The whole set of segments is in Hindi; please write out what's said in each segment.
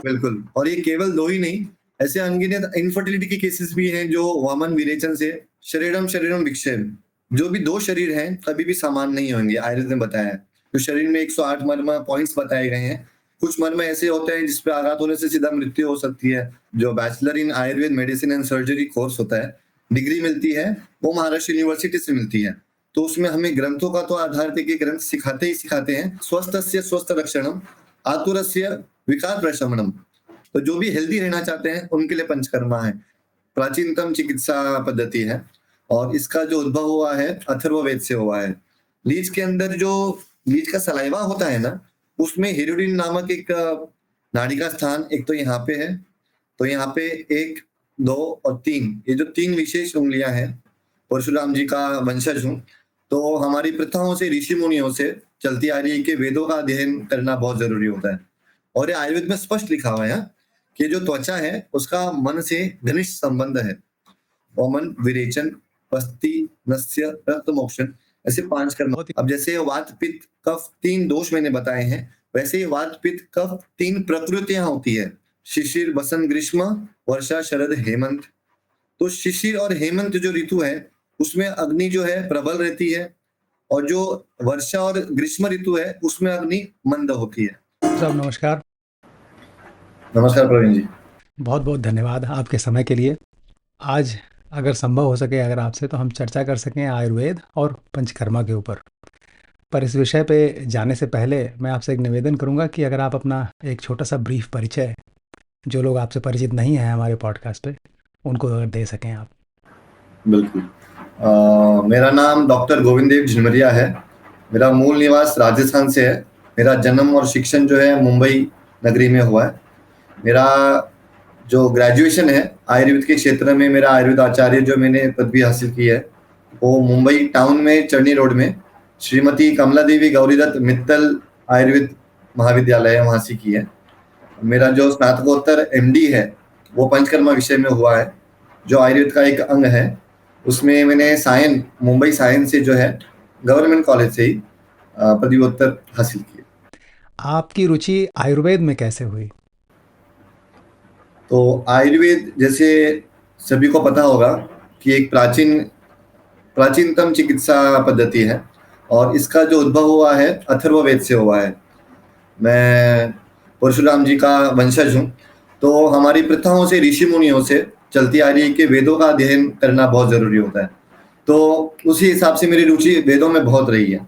बिल्कुल। और ये केवल 2 ही नहीं, ऐसे अनगिनत इनफर्टिलिटी के केसेस भी हैं जो वामन विरेचन से शरीरम शरीरम विक्षेप, जो भी 2 शरीर हैं कभी भी समान नहीं होंगे, आयुर्वेद ने बताया है। तो शरीर में 108 मर्म पॉइंट्स बताए गए हैं। कुछ मर्म ऐसे होते हैं जिस पे आघात होने से सीधा मृत्यु हो सकती है। जो bachelor in Ayurveda medicine and surgery course होता है, डिग्री मिलती है, वो महाराष्ट्र यूनिवर्सिटी से मिलती है। तो उसमें हमें ग्रंथों का तो आधार थे कि ग्रंथ सिखाते ही सिखाते हैं स्वस्थस्य स्वस्थ रक्षणम, आतुरस्य विकार प्रशमनम। तो जो भी हेल्दी रहना चाहते हैं उनके लिए पंचकर्मा है, प्राचीनतम चिकित्सा पद्धति है। और इसका जो उद्भव हुआ है अथर्ववेद से हुआ है। लीच के अंदर जो लीच का सलाइवा होता है ना, उसमें हिरोडिन नामक एक नाड़ी का स्थान एक तो यहाँ पे है। तो यहाँ पे 1, 2 और 3, ये जो 3 विशेष उंगलियां हैं, परशुराम जी का वंशज हूँ, तो हमारी प्रथाओं से ऋषि मुनियों से चलती आ रही है कि वेदों का अध्ययन करना बहुत जरूरी होता है। और ये आयुर्वेद में स्पष्ट लिखा हुआ है कि जो त्वचा है उसका मन से घनिष्ठ संबंध है। ओमन, विरेचन, पस्ति, नस्य, रक्त मोक्षण, ऐसे 5 कर्म। अब जैसे वात पित्त कफ 3 दोष मैंने बताए हैं, वैसे ही वात पित्त कफ 3 प्रकृतियां होती है, शिशिर, बसंत, ग्रीष्म, वर्षा, शरद, हेमंत। तो शिशिर और हेमंत जो ऋतु है उसमें अग्नि जो है प्रबल रहती है, और जो वर्षा और ग्रीष्म ऋतु है उसमें अग्नि मंद होती है। साहब नमस्कार। नमस्कार प्रवीण जी। बहुत बहुत धन्यवाद आपके समय के लिए। आज अगर संभव हो सके अगर आपसे तो हम चर्चा कर सकें आयुर्वेद और पंचकर्मा के ऊपर। पर इस विषय पे जाने से पहले मैं आपसे एक निवेदन करूंगा कि अगर आप अपना एक छोटा सा ब्रीफ परिचय, जो लोग आपसे परिचित नहीं हैं हमारे पॉडकास्ट पे, उनको अगर दे सकें आप। बिल्कुल। मेरा नाम डॉक्टर गोविंद देव झिमरिया है। मेरा मूल निवास राजस्थान से है। मेरा जन्म और शिक्षण जो है मुंबई नगरी में हुआ है। मेरा जो ग्रेजुएशन है आयुर्वेद के क्षेत्र में, मेरा आयुर्वेद आचार्य जो मैंने पदवी हासिल की है वो मुंबई टाउन में चरनी रोड में श्रीमती कमला देवी गौरीदत्त मित्तल आयुर्वेद महाविद्यालय है, वहाँ से की है। मेरा जो स्नातकोत्तर एमडी है वो पंचकर्मा विषय में हुआ है, जो आयुर्वेद का एक अंग है। उसमें मैंने सायन, मुंबई सायन से जो है गवर्नमेंट कॉलेज से ही पदव्युत्तर हासिल की। आपकी रुचि आयुर्वेद में कैसे हुई? तो आयुर्वेद जैसे सभी को पता होगा कि एक प्राचीनतम चिकित्सा पद्धति है, और इसका जो उद्भव हुआ है अथर्ववेद से हुआ है। मैं परशुराम जी का वंशज हूँ, तो हमारी प्रथाओं से ऋषि मुनियों से चलती आ रही है कि वेदों का अध्ययन करना बहुत जरूरी होता है। तो उसी हिसाब से मेरी रुचि वेदों में बहुत रही है,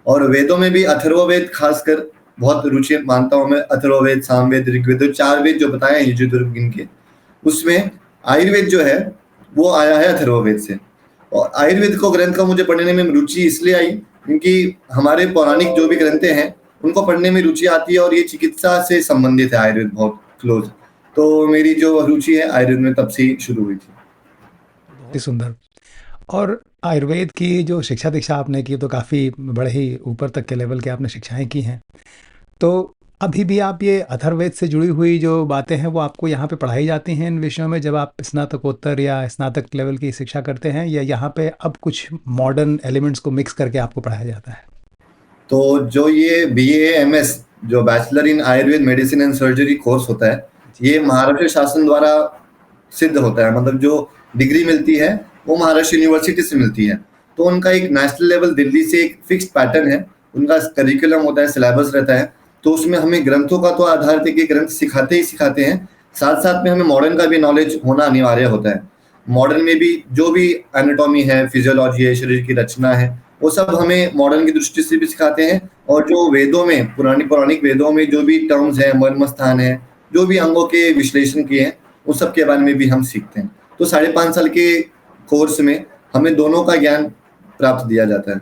और वेदों में भी अथर्ववेद खासकर बहुत रुचि मानता हूँ मैं। अथर्ववेद, सामवेद, ऋग्वेद, 4 वेद जो बताए हैं यजुर्वेद इनके, उसमें आयुर्वेद जो है वो आया है अथर्ववेद से। और आयुर्वेद को ग्रंथ का मुझे पढ़ने में रुचि इसलिए आई क्योंकि हमारे पौराणिक जो भी ग्रंथे हैं उनको पढ़ने में रुचि आती है, और ये चिकित्सा से संबंधित है आयुर्वेद बहुत क्लोज। तो मेरी जो रुचि है आयुर्वेद में तब से ही शुरू हुई थी। बहुत ही सुंदर। और आयुर्वेद की जो शिक्षा दीक्षा आपने की तो काफ़ी बड़े ही ऊपर तक के लेवल की आपने शिक्षाएं की हैं। तो अभी भी आप ये अथर्ववेद से जुड़ी हुई जो बातें हैं वो आपको यहाँ पे पढ़ाई जाती हैं इन विषयों में जब आप स्नातकोत्तर या स्नातक लेवल की शिक्षा करते हैं, या यहाँ पे अब कुछ मॉडर्न एलिमेंट्स को मिक्स करके आपको पढ़ाया जाता है? तो जो ये BAMS जो bachelor in Ayurveda medicine and surgery course होता है, ये महाराष्ट्र शासन द्वारा सिद्ध होता है। मतलब जो डिग्री मिलती है वो महाराष्ट्र यूनिवर्सिटी से मिलती है। तो उनका एक नेशनल लेवल दिल्ली से एक फिक्स्ड पैटर्न है, उनका करिकुलम होता है, सिलेबस रहता है। तो उसमें हमें ग्रंथों का तो आधार थे कि ग्रंथ सिखाते ही सिखाते हैं, साथ साथ में हमें मॉडर्न का भी नॉलेज होना अनिवार्य होता है। मॉडर्न में भी जो भी एनाटॉमी है, फिजियोलॉजी है, शरीर की रचना है, वो सब हमें मॉडर्न की दृष्टि से भी सिखाते हैं। और जो वेदों में पौराणिक वेदों में जो भी टर्म्स है, मर्म स्थान है, जो भी अंगों के विश्लेषण किए हैं, उस सब के बारे में भी हम सीखते हैं। तो 5.5 साल के कोर्स में हमें दोनों का ज्ञान प्राप्त दिया जाता है।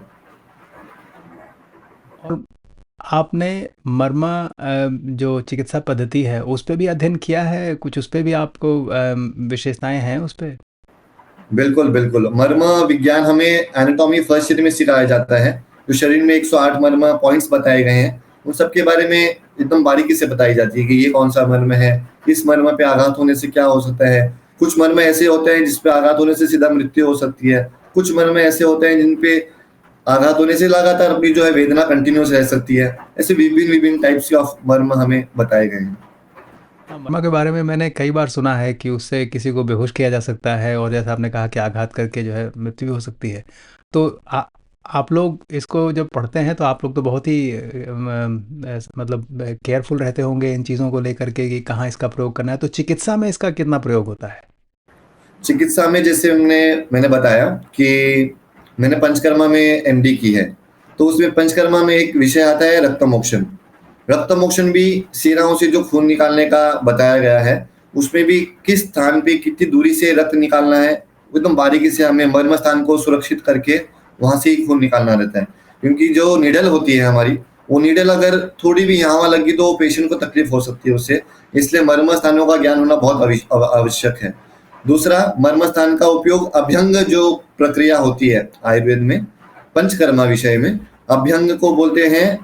और आपने मर्मा जो चिकित्सा पद्धति है उस पे भी अध्ययन किया है कुछ? उस पे भी आपको विशेषताएं हैं उस पे? बिल्कुल बिल्कुल। मर्म विज्ञान हमें एनाटॉमी फर्स्ट ईयर में सिखाया जाता है। जो शरीर में 108 मर्म पॉइंट्स बताए गए हैं उन सब के बारे में एकदम बारीकी से बताई जाती है कि ये कौन सा मर्म है, इस मर्म पे आघात होने से क्या हो सकता है। कुछ मर्म ऐसे होते हैं जिसपे आघात होने से सीधा मृत्यु हो सकती है। कुछ मर्म ऐसे होते हैं जिन पे आघात होने से लगातार अपनी जो है वेदना कंटिन्यूस रह सकती है। ऐसे विभिन्न विभिन्न टाइप्स ऑफ मर्म हमें बताए गए हैं। मरमा के बारे में मैंने कई बार सुना है कि उससे किसी को बेहोश किया जा सकता है और जैसा आपने कहा कि आघात करके जो है मृत्यु भी हो सकती है। तो आप लोग इसको जब पढ़ते हैं तो आप लोग तो बहुत ही मतलब केयरफुल रहते होंगे इन चीज़ों को लेकर के कि कहाँ इसका प्रयोग करना है। तो चिकित्सा में इसका कितना प्रयोग होता है? चिकित्सा में जैसे मैंने बताया कि मैंने पंचकर्मा में एमडी की है, तो उसमें पंचकर्मा में एक विषय आता है रक्तमोक्षण। रक्तमोक्षण भी शिराओं से जो खून निकालने का बताया गया है, उसमें भी किस स्थान पे कितनी दूरी से रक्त निकालना है, एकदम बारीकी से हमें मर्म स्थान को सुरक्षित करके वहां से ही खून निकालना रहता है। क्योंकि जो नीडल होती है हमारी, वो नीडल अगर थोड़ी भी यहाँ वहाँ लगी तो पेशेंट को तकलीफ हो सकती है उससे, इसलिए मर्म स्थानों का ज्ञान होना बहुत आवश्यक है। दूसरा, मर्म स्थान का उपयोग अभ्यंग जो प्रक्रिया होती है आयुर्वेद में, पंचकर्मा विषय में, अभ्यंग को बोलते हैं,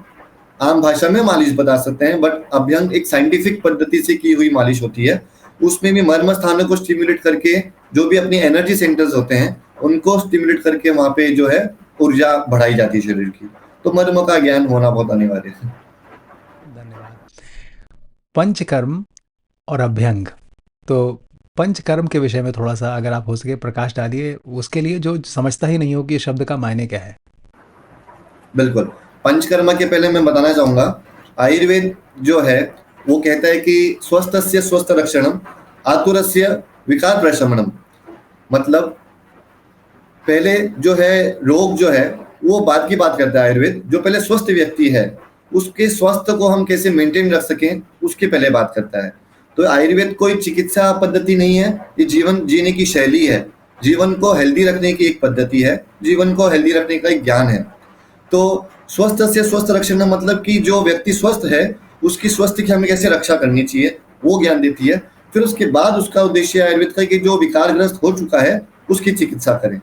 आम भाषा में मालिश बता सकते हैं, बट अभ्यंग एक साइंटिफिक पद्धति से की हुई मालिश होती है। उसमें भी मर्म स्थानों को स्टिमुलेट करके जो भी अपनी एनर्जी सेंटर्स होते हैं उनको स्टिमुलेट करके वहां पे जो है ऊर्जा बढ़ाई जाती है शरीर की। तो मर्म का ज्ञान होना बहुत अनिवार्य है। धन्यवाद। पंचकर्म और अभ्यंग, तो पंचकर्म के विषय में थोड़ा सा अगर आप हो सके प्रकाश डालिए, उसके लिए जो समझता ही नहीं हो कि ये शब्द का मायने क्या है। बिल्कुल। पंचकर्मा के पहले मैं बताना चाहूंगा, आयुर्वेद जो है वो कहता है कि स्वस्थस्य स्वस्थ रक्षणम, आतुरस्य विकार प्रशमनम। मतलब पहले जो है रोग जो है वो बाद की बात करता है आयुर्वेद। जो पहले स्वस्थ व्यक्ति है उसके स्वास्थ्य को हम कैसे मेंटेन रख सकें उसकी पहले बात करता है। तो आयुर्वेद कोई चिकित्सा पद्धति नहीं है, ये जीवन जीने की शैली है। जीवन को हेल्दी रखने की एक पद्धति है, जीवन को हेल्दी रखने का एक ज्ञान है। तो स्वस्थ से स्वस्थ रक्षण मतलब कि जो व्यक्ति स्वस्थ है उसकी स्वास्थ्य की हमें कैसे रक्षा करनी चाहिए वो ज्ञान देती है। फिर उसके बाद उसका उद्देश्य आयुर्वेद का कि जो विकारग्रस्त हो चुका है उसकी चिकित्सा करें।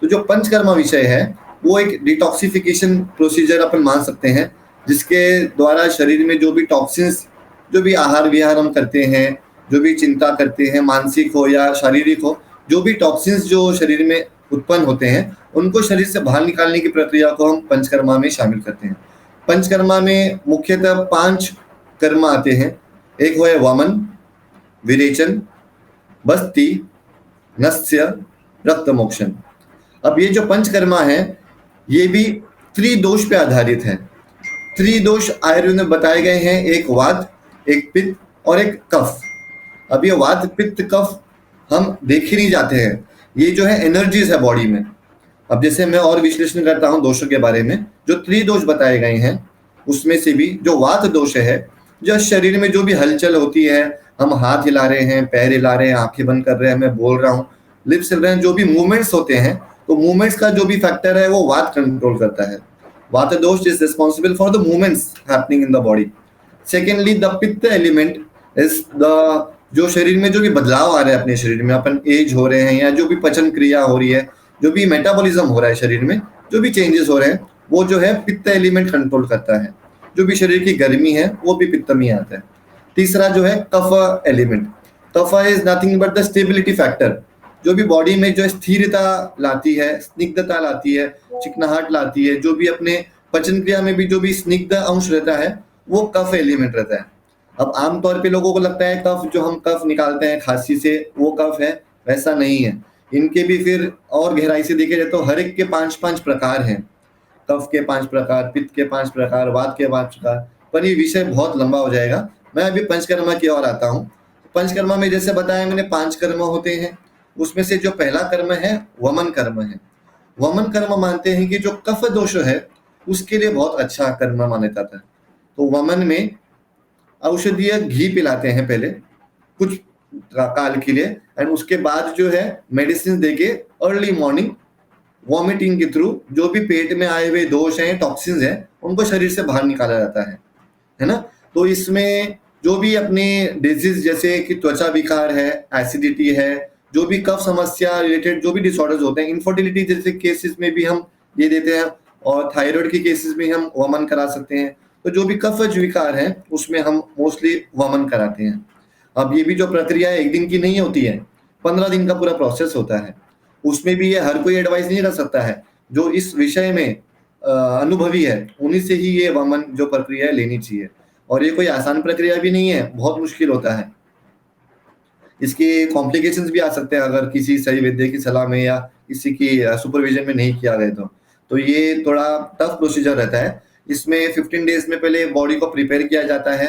तो जो पंचकर्मा विषय है वो एक डिटॉक्सिफिकेशन प्रोसीजर अपन मान सकते हैं, जिसके द्वारा शरीर में जो भी टॉक्सिन्स, जो भी आहार विहार हम करते हैं, जो भी चिंता करते हैं, मानसिक हो या शारीरिक हो, जो भी टॉक्सिन्स जो शरीर में उत्पन्न होते हैं उनको शरीर से बाहर निकालने की प्रक्रिया को हम पंचकर्मा में शामिल करते हैं। पंचकर्मा में मुख्यतः 5 कर्म आते हैं। एक वो है वामन, विरेचन, बस्ती, नस्य, रक्तमोक्षण। अब ये जो पंचकर्मा है ये भी त्रिदोष पे आधारित है। त्रिदोष आयुर्वेद में बताए गए हैं, एक वात, एक पित्त और एक कफ। अब ये वात पित्त कफ हम देख ही नहीं जाते हैं, ये जो है एनर्जीज है बॉडी में। अब जैसे मैं और विश्लेषण करता हूँ दोषों के बारे में, जो त्रिदोष बताए गए हैं उसमें से भी जो वात दोष है, जो शरीर में जो भी हलचल होती है, हम हाथ हिला रहे हैं, पैर हिला रहे हैं, आंखें बंद कर रहे हैं, मैं बोल रहा हूँ, लिप्स हिल रहे हैं, जो भी मूवमेंट्स होते हैं, तो मूवमेंट्स का जो भी फैक्टर है वो वात कंट्रोल करता है। वात दोष is responsible for the movements happening in the body. Secondly the पित्त एलिमेंट इज द, जो शरीर में जो भी बदलाव आ रहे हैं अपने शरीर में, अपन एज हो रहे हैं या जो भी पचन क्रिया हो रही है, जो भी मेटाबॉलिज्म हो रहा है शरीर में, जो भी चेंजेस हो रहे हैं, वो जो है पित्त एलिमेंट कंट्रोल करता है। जो भी शरीर की गर्मी है वो भी पित्त में आता है। तीसरा जो है kapha element. Kapha is nothing but the stability factor, जो भी बॉडी में जो स्थिरता लाती है, स्निग्धता लाती है, चिकनाहट लाती है, जो भी अपने पचन क्रिया में भी जो भी स्निग्ध अंश रहता है वो कफ एलिमेंट रहता है। अब आमतौर पे लोगों को लगता है कफ, जो हम कफ निकालते हैं खांसी से वो कफ है, वैसा नहीं है। इनके भी फिर और गहराई से देखे जाए तो हर एक के 5-5 प्रकार हैं। कफ के 5 प्रकार, पित्त के 5 प्रकार, वात के 5 प्रकार, पर ये विषय बहुत लंबा हो जाएगा। मैं अभी पंचकर्मा की ओर आता हूँ। पंचकर्मा में जैसे बताया मैंने 5 कर्म होते हैं, उसमें से जो पहला कर्म है वमन कर्म है। वमन कर्म मानते हैं कि जो कफ दोष है उसके लिए बहुत अच्छा कर्म माना जाता है। तो वमन में औषधीय घी पिलाते हैं पहले कुछ काल के लिए, एंड उसके बाद जो है मेडिसिन देके अर्ली मॉर्निंग वॉमिटिंग के थ्रू जो भी पेट में आए हुए दोष हैं, टॉक्सिन्स हैं, उनको शरीर से बाहर निकाला जाता है ना। तो इसमें जो भी अपने डिजीज जैसे कि त्वचा विकार है, एसिडिटी है, जो भी कफ समस्या रिलेटेड जो भी डिसऑर्डर्स होते हैं, इनफर्टिलिटी जैसे केसेस में भी हम ये देते हैं, और थायराइड के केसेस में हम वमन करा सकते हैं। तो जो भी कफज विकार है उसमें हम मोस्टली वमन कराते हैं। अब ये भी जो प्रक्रिया है एक दिन की नहीं होती है, 15 दिन का पूरा प्रोसेस होता है। उसमें भी ये हर कोई एडवाइस नहीं कर सकता है। जो इस विषय में अनुभवी है उन्हीं से ही ये वमन जो प्रक्रिया है लेनी चाहिए। और ये कोई आसान प्रक्रिया भी नहीं है, बहुत मुश्किल होता है। इसके कॉम्प्लिकेशंस भी आ सकते हैं अगर किसी सही वैद्य की सलाह में या किसी की सुपरविजन में नहीं किया गया तो ये थोड़ा टफ प्रोसीजर रहता है। इसमें 15 डेज में पहले बॉडी को प्रिपेयर किया जाता है।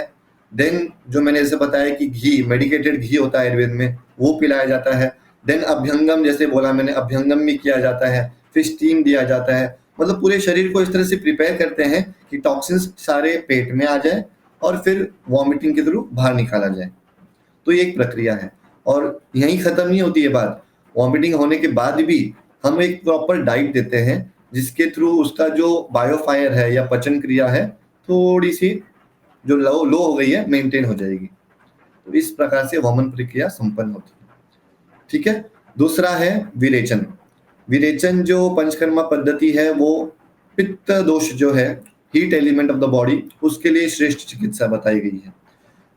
देन जो मैंने जैसे बताया कि घी, मेडिकेटेड घी होता है आयुर्वेद में, वो पिलाया जाता है। देन अभ्यंगम, जैसे बोला मैंने, अभ्यंगम भी किया जाता है, फिर स्टीम दिया जाता है। मतलब पूरे शरीर को इस तरह से प्रिपेयर करते हैं कि टॉक्सिन्स सारे पेट में आ जाए और फिर वॉमिटिंग के थ्रू बाहर निकाला जाए। तो ये एक प्रक्रिया है और यहीं खत्म नहीं होती है बात। वॉमिटिंग होने के बाद भी हम एक प्रॉपर डाइट देते हैं जिसके थ्रू उसका जो बायोफायर है या पचन क्रिया है थोड़ी सी जो लो हो गई है मेंटेन हो जाएगी। तो इस प्रकार से वमन प्रक्रिया संपन्न होती है। ठीक है। दूसरा है विरेचन। विरेचन जो पंचकर्मा पद्धति है वो पित्त दोष जो है, heat element of the body, उसके लिए श्रेष्ठ चिकित्सा बताई गई है।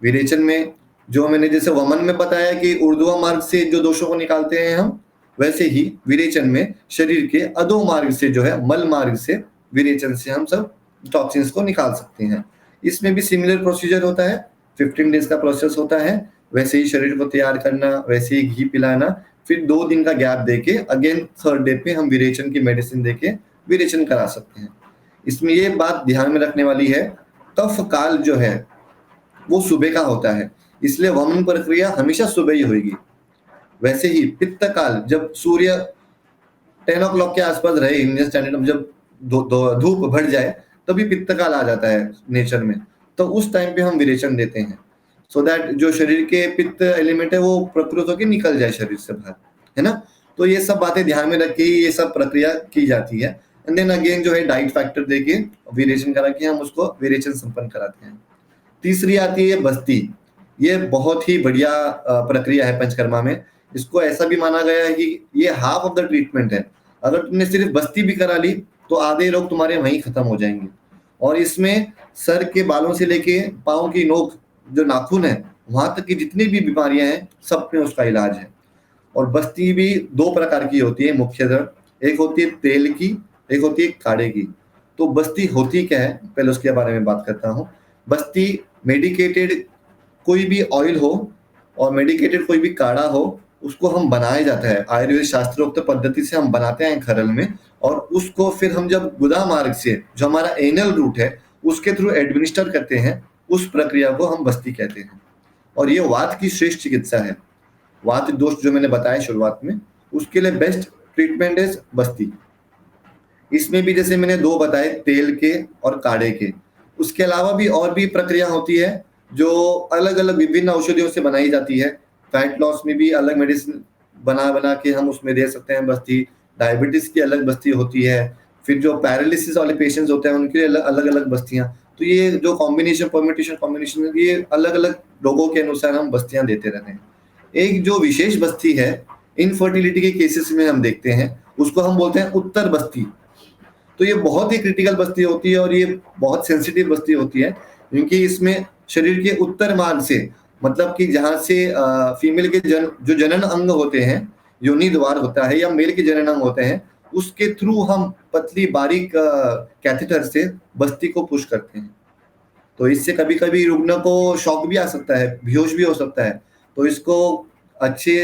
विरेचन में जो मैंने जैसे वमन में बताया कि ऊर्ध्व मार्ग से जो दोषों को निकालते हैं हम, वैसे ही विरेचन में शरीर के अधो मार्ग से जो है, मल मार्ग से, विरेचन से हम सब टॉक्सिन्स को निकाल सकते हैं। इसमें भी सिमिलर प्रोसीजर होता है, 15 डेज का प्रोसेस होता है। वैसे ही शरीर को तैयार करना, वैसे ही घी पिलाना, फिर 2 दिन का गैप देके अगेन 3rd डे पे हम विरेचन की मेडिसिन देके विरेचन करा सकते हैं। इसमें ये बात ध्यान में रखने वाली है, कफ काल जो है वो सुबह का होता है, इसलिए वमन प्रक्रिया हमेशा सुबह ही होगी। वैसे ही पित्त काल, जब सूर्य 10 o'clock के आसपास रहे इंडियन स्टैंडर्ड में, जब धूप बढ़ जाए तभी पित्त काल आ जाता है नेचर में, तो उस टाइम पे हम विरेचन देते हैं सो दैट जो शरीर के पित्त एलिमेंट है वो प्रकृत होकर निकल जाए शरीर से बाहर, है ना। तो ये सब बातें ध्यान में रख के ये सब प्रक्रिया की जाती है। एंड देन अगेन जो है डाइट फैक्टर देके विरेचन करा के हम उसको विरेचन संपन्न कराते हैं। तीसरी आती है बस्ती। ये बहुत ही बढ़िया प्रक्रिया है पंचकर्मा में। इसको ऐसा भी माना गया है कि ये हाफ ऑफ द ट्रीटमेंट है। अगर तुमने सिर्फ बस्ती भी करा ली तो आधे रोग तुम्हारे वहीं खत्म हो जाएंगे। और इसमें सर के बालों से लेके पाँव की नोक, जो नाखून है, वहां तक की जितनी भी बीमारियां हैं सब में उसका इलाज है। और बस्ती भी 2 प्रकार की होती है मुख्यतः, एक होती है तेल की, एक होती है काढ़े की। तो बस्ती होती क्या है, पहले उसके बारे में बात करता हूँ। बस्ती मेडिकेटेड कोई भी ऑयल हो और मेडिकेटेड कोई भी काढ़ा हो, उसको हम बनाया जाता है आयुर्वेद शास्त्रोक्त पद्धति से, हम बनाते हैं खरल में, और उसको फिर हम जब गुदा मार्ग से, जो हमारा एनल रूट है, उसके थ्रू एडमिनिस्टर करते हैं, उस प्रक्रिया को हम बस्ती कहते हैं। और ये वात की श्रेष्ठ चिकित्सा है। वात दोष जो मैंने बताया शुरुआत में, उसके लिए बेस्ट ट्रीटमेंट है बस्ती। इसमें भी जैसे मैंने 2 बताए, तेल के और काढ़े के। उसके अलावा भी और भी प्रक्रिया होती है जो अलग अलग विभिन्न औषधियों से बनाई जाती है। फैट लॉस में भी अलग मेडिसिन बना के हम उसमें दे सकते हैं बस्ती। डायबिटीज की अलग बस्ती होती है। फिर जो पैरालिसिस वाले पेशेंट्स होते हैं उनके लिए अलग अलग बस्तियां। तो ये जो कॉम्बिनेशन ये अलग अलग लोगों के अनुसार हम बस्तियां देते रहते हैं। एक जो विशेष बस्ती है इनफर्टिलिटी के केसेस में हम देखते हैं, उसको हम बोलते हैं उत्तर बस्ती। तो ये बहुत ही क्रिटिकल बस्ती होती है और ये बहुत सेंसिटिव बस्ती होती है, क्योंकि इसमें शरीर के उत्तर मार्ग से, मतलब कि जहाँ से फीमेल के जो जनन अंग होते हैं, योनि द्वार होता है, या मेल के जनन अंग होते हैं, उसके थ्रू हम पतली बारीक कैथेटर से बस्ती को पुश करते हैं। तो इससे कभी कभी रुग्ण को शॉक भी आ सकता है, बेहोश भी हो सकता है। तो इसको अच्छे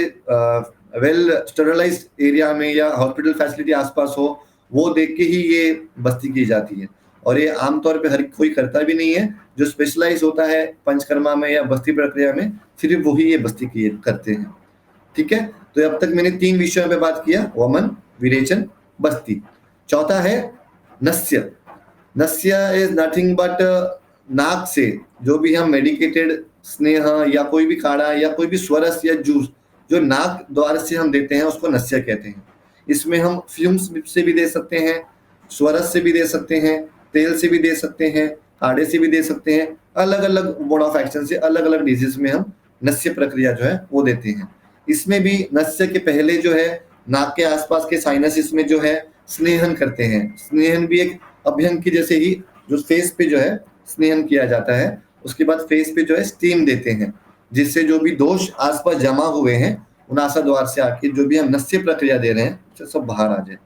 वेल स्टेरलाइज एरिया में या हॉस्पिटल फैसिलिटी आसपास हो, वो देख के ही ये बस्ती की जाती है। और ये आमतौर पे हर कोई करता भी नहीं है। जो स्पेशलाइज होता है पंचकर्मा में या बस्ती प्रक्रिया में, सिर्फ वही ये बस्ती की करते हैं। ठीक है। तो अब तक मैंने 3 विषयों पे बात किया, वमन, विरेचन, बस्ती। चौथा है नस्य। नस्य इज नथिंग बट नाक से जो भी हम मेडिकेटेड स्नेह या कोई भी काढ़ा या कोई भी स्वरस या जूस जो नाक द्वार से हम देते हैं, उसको नस्य कहते हैं। इसमें हम फ्यूम्स से भी दे सकते हैं, स्वरस से भी दे सकते हैं, तेल से भी दे सकते हैं, काढ़े से भी दे सकते हैं। अलग अलग मोड ऑफ एक्शन से अलग अलग डिजीज में हम नस्य प्रक्रिया जो है वो देते हैं। इसमें भी नस्य के पहले जो है नाक के आसपास के साइनसिस में जो है स्नेहन करते हैं। स्नेहन भी एक अभ्यंग की जैसे ही जो फेस पे जो है स्नेहन किया जाता है। उसके बाद फेस पे जो है स्टीम देते हैं, जिससे जो भी दोष आसपास जमा हुए हैं उनासा द्वार से आके जो भी हम नस्य प्रक्रिया दे रहे हैं सब बाहर आ जाए।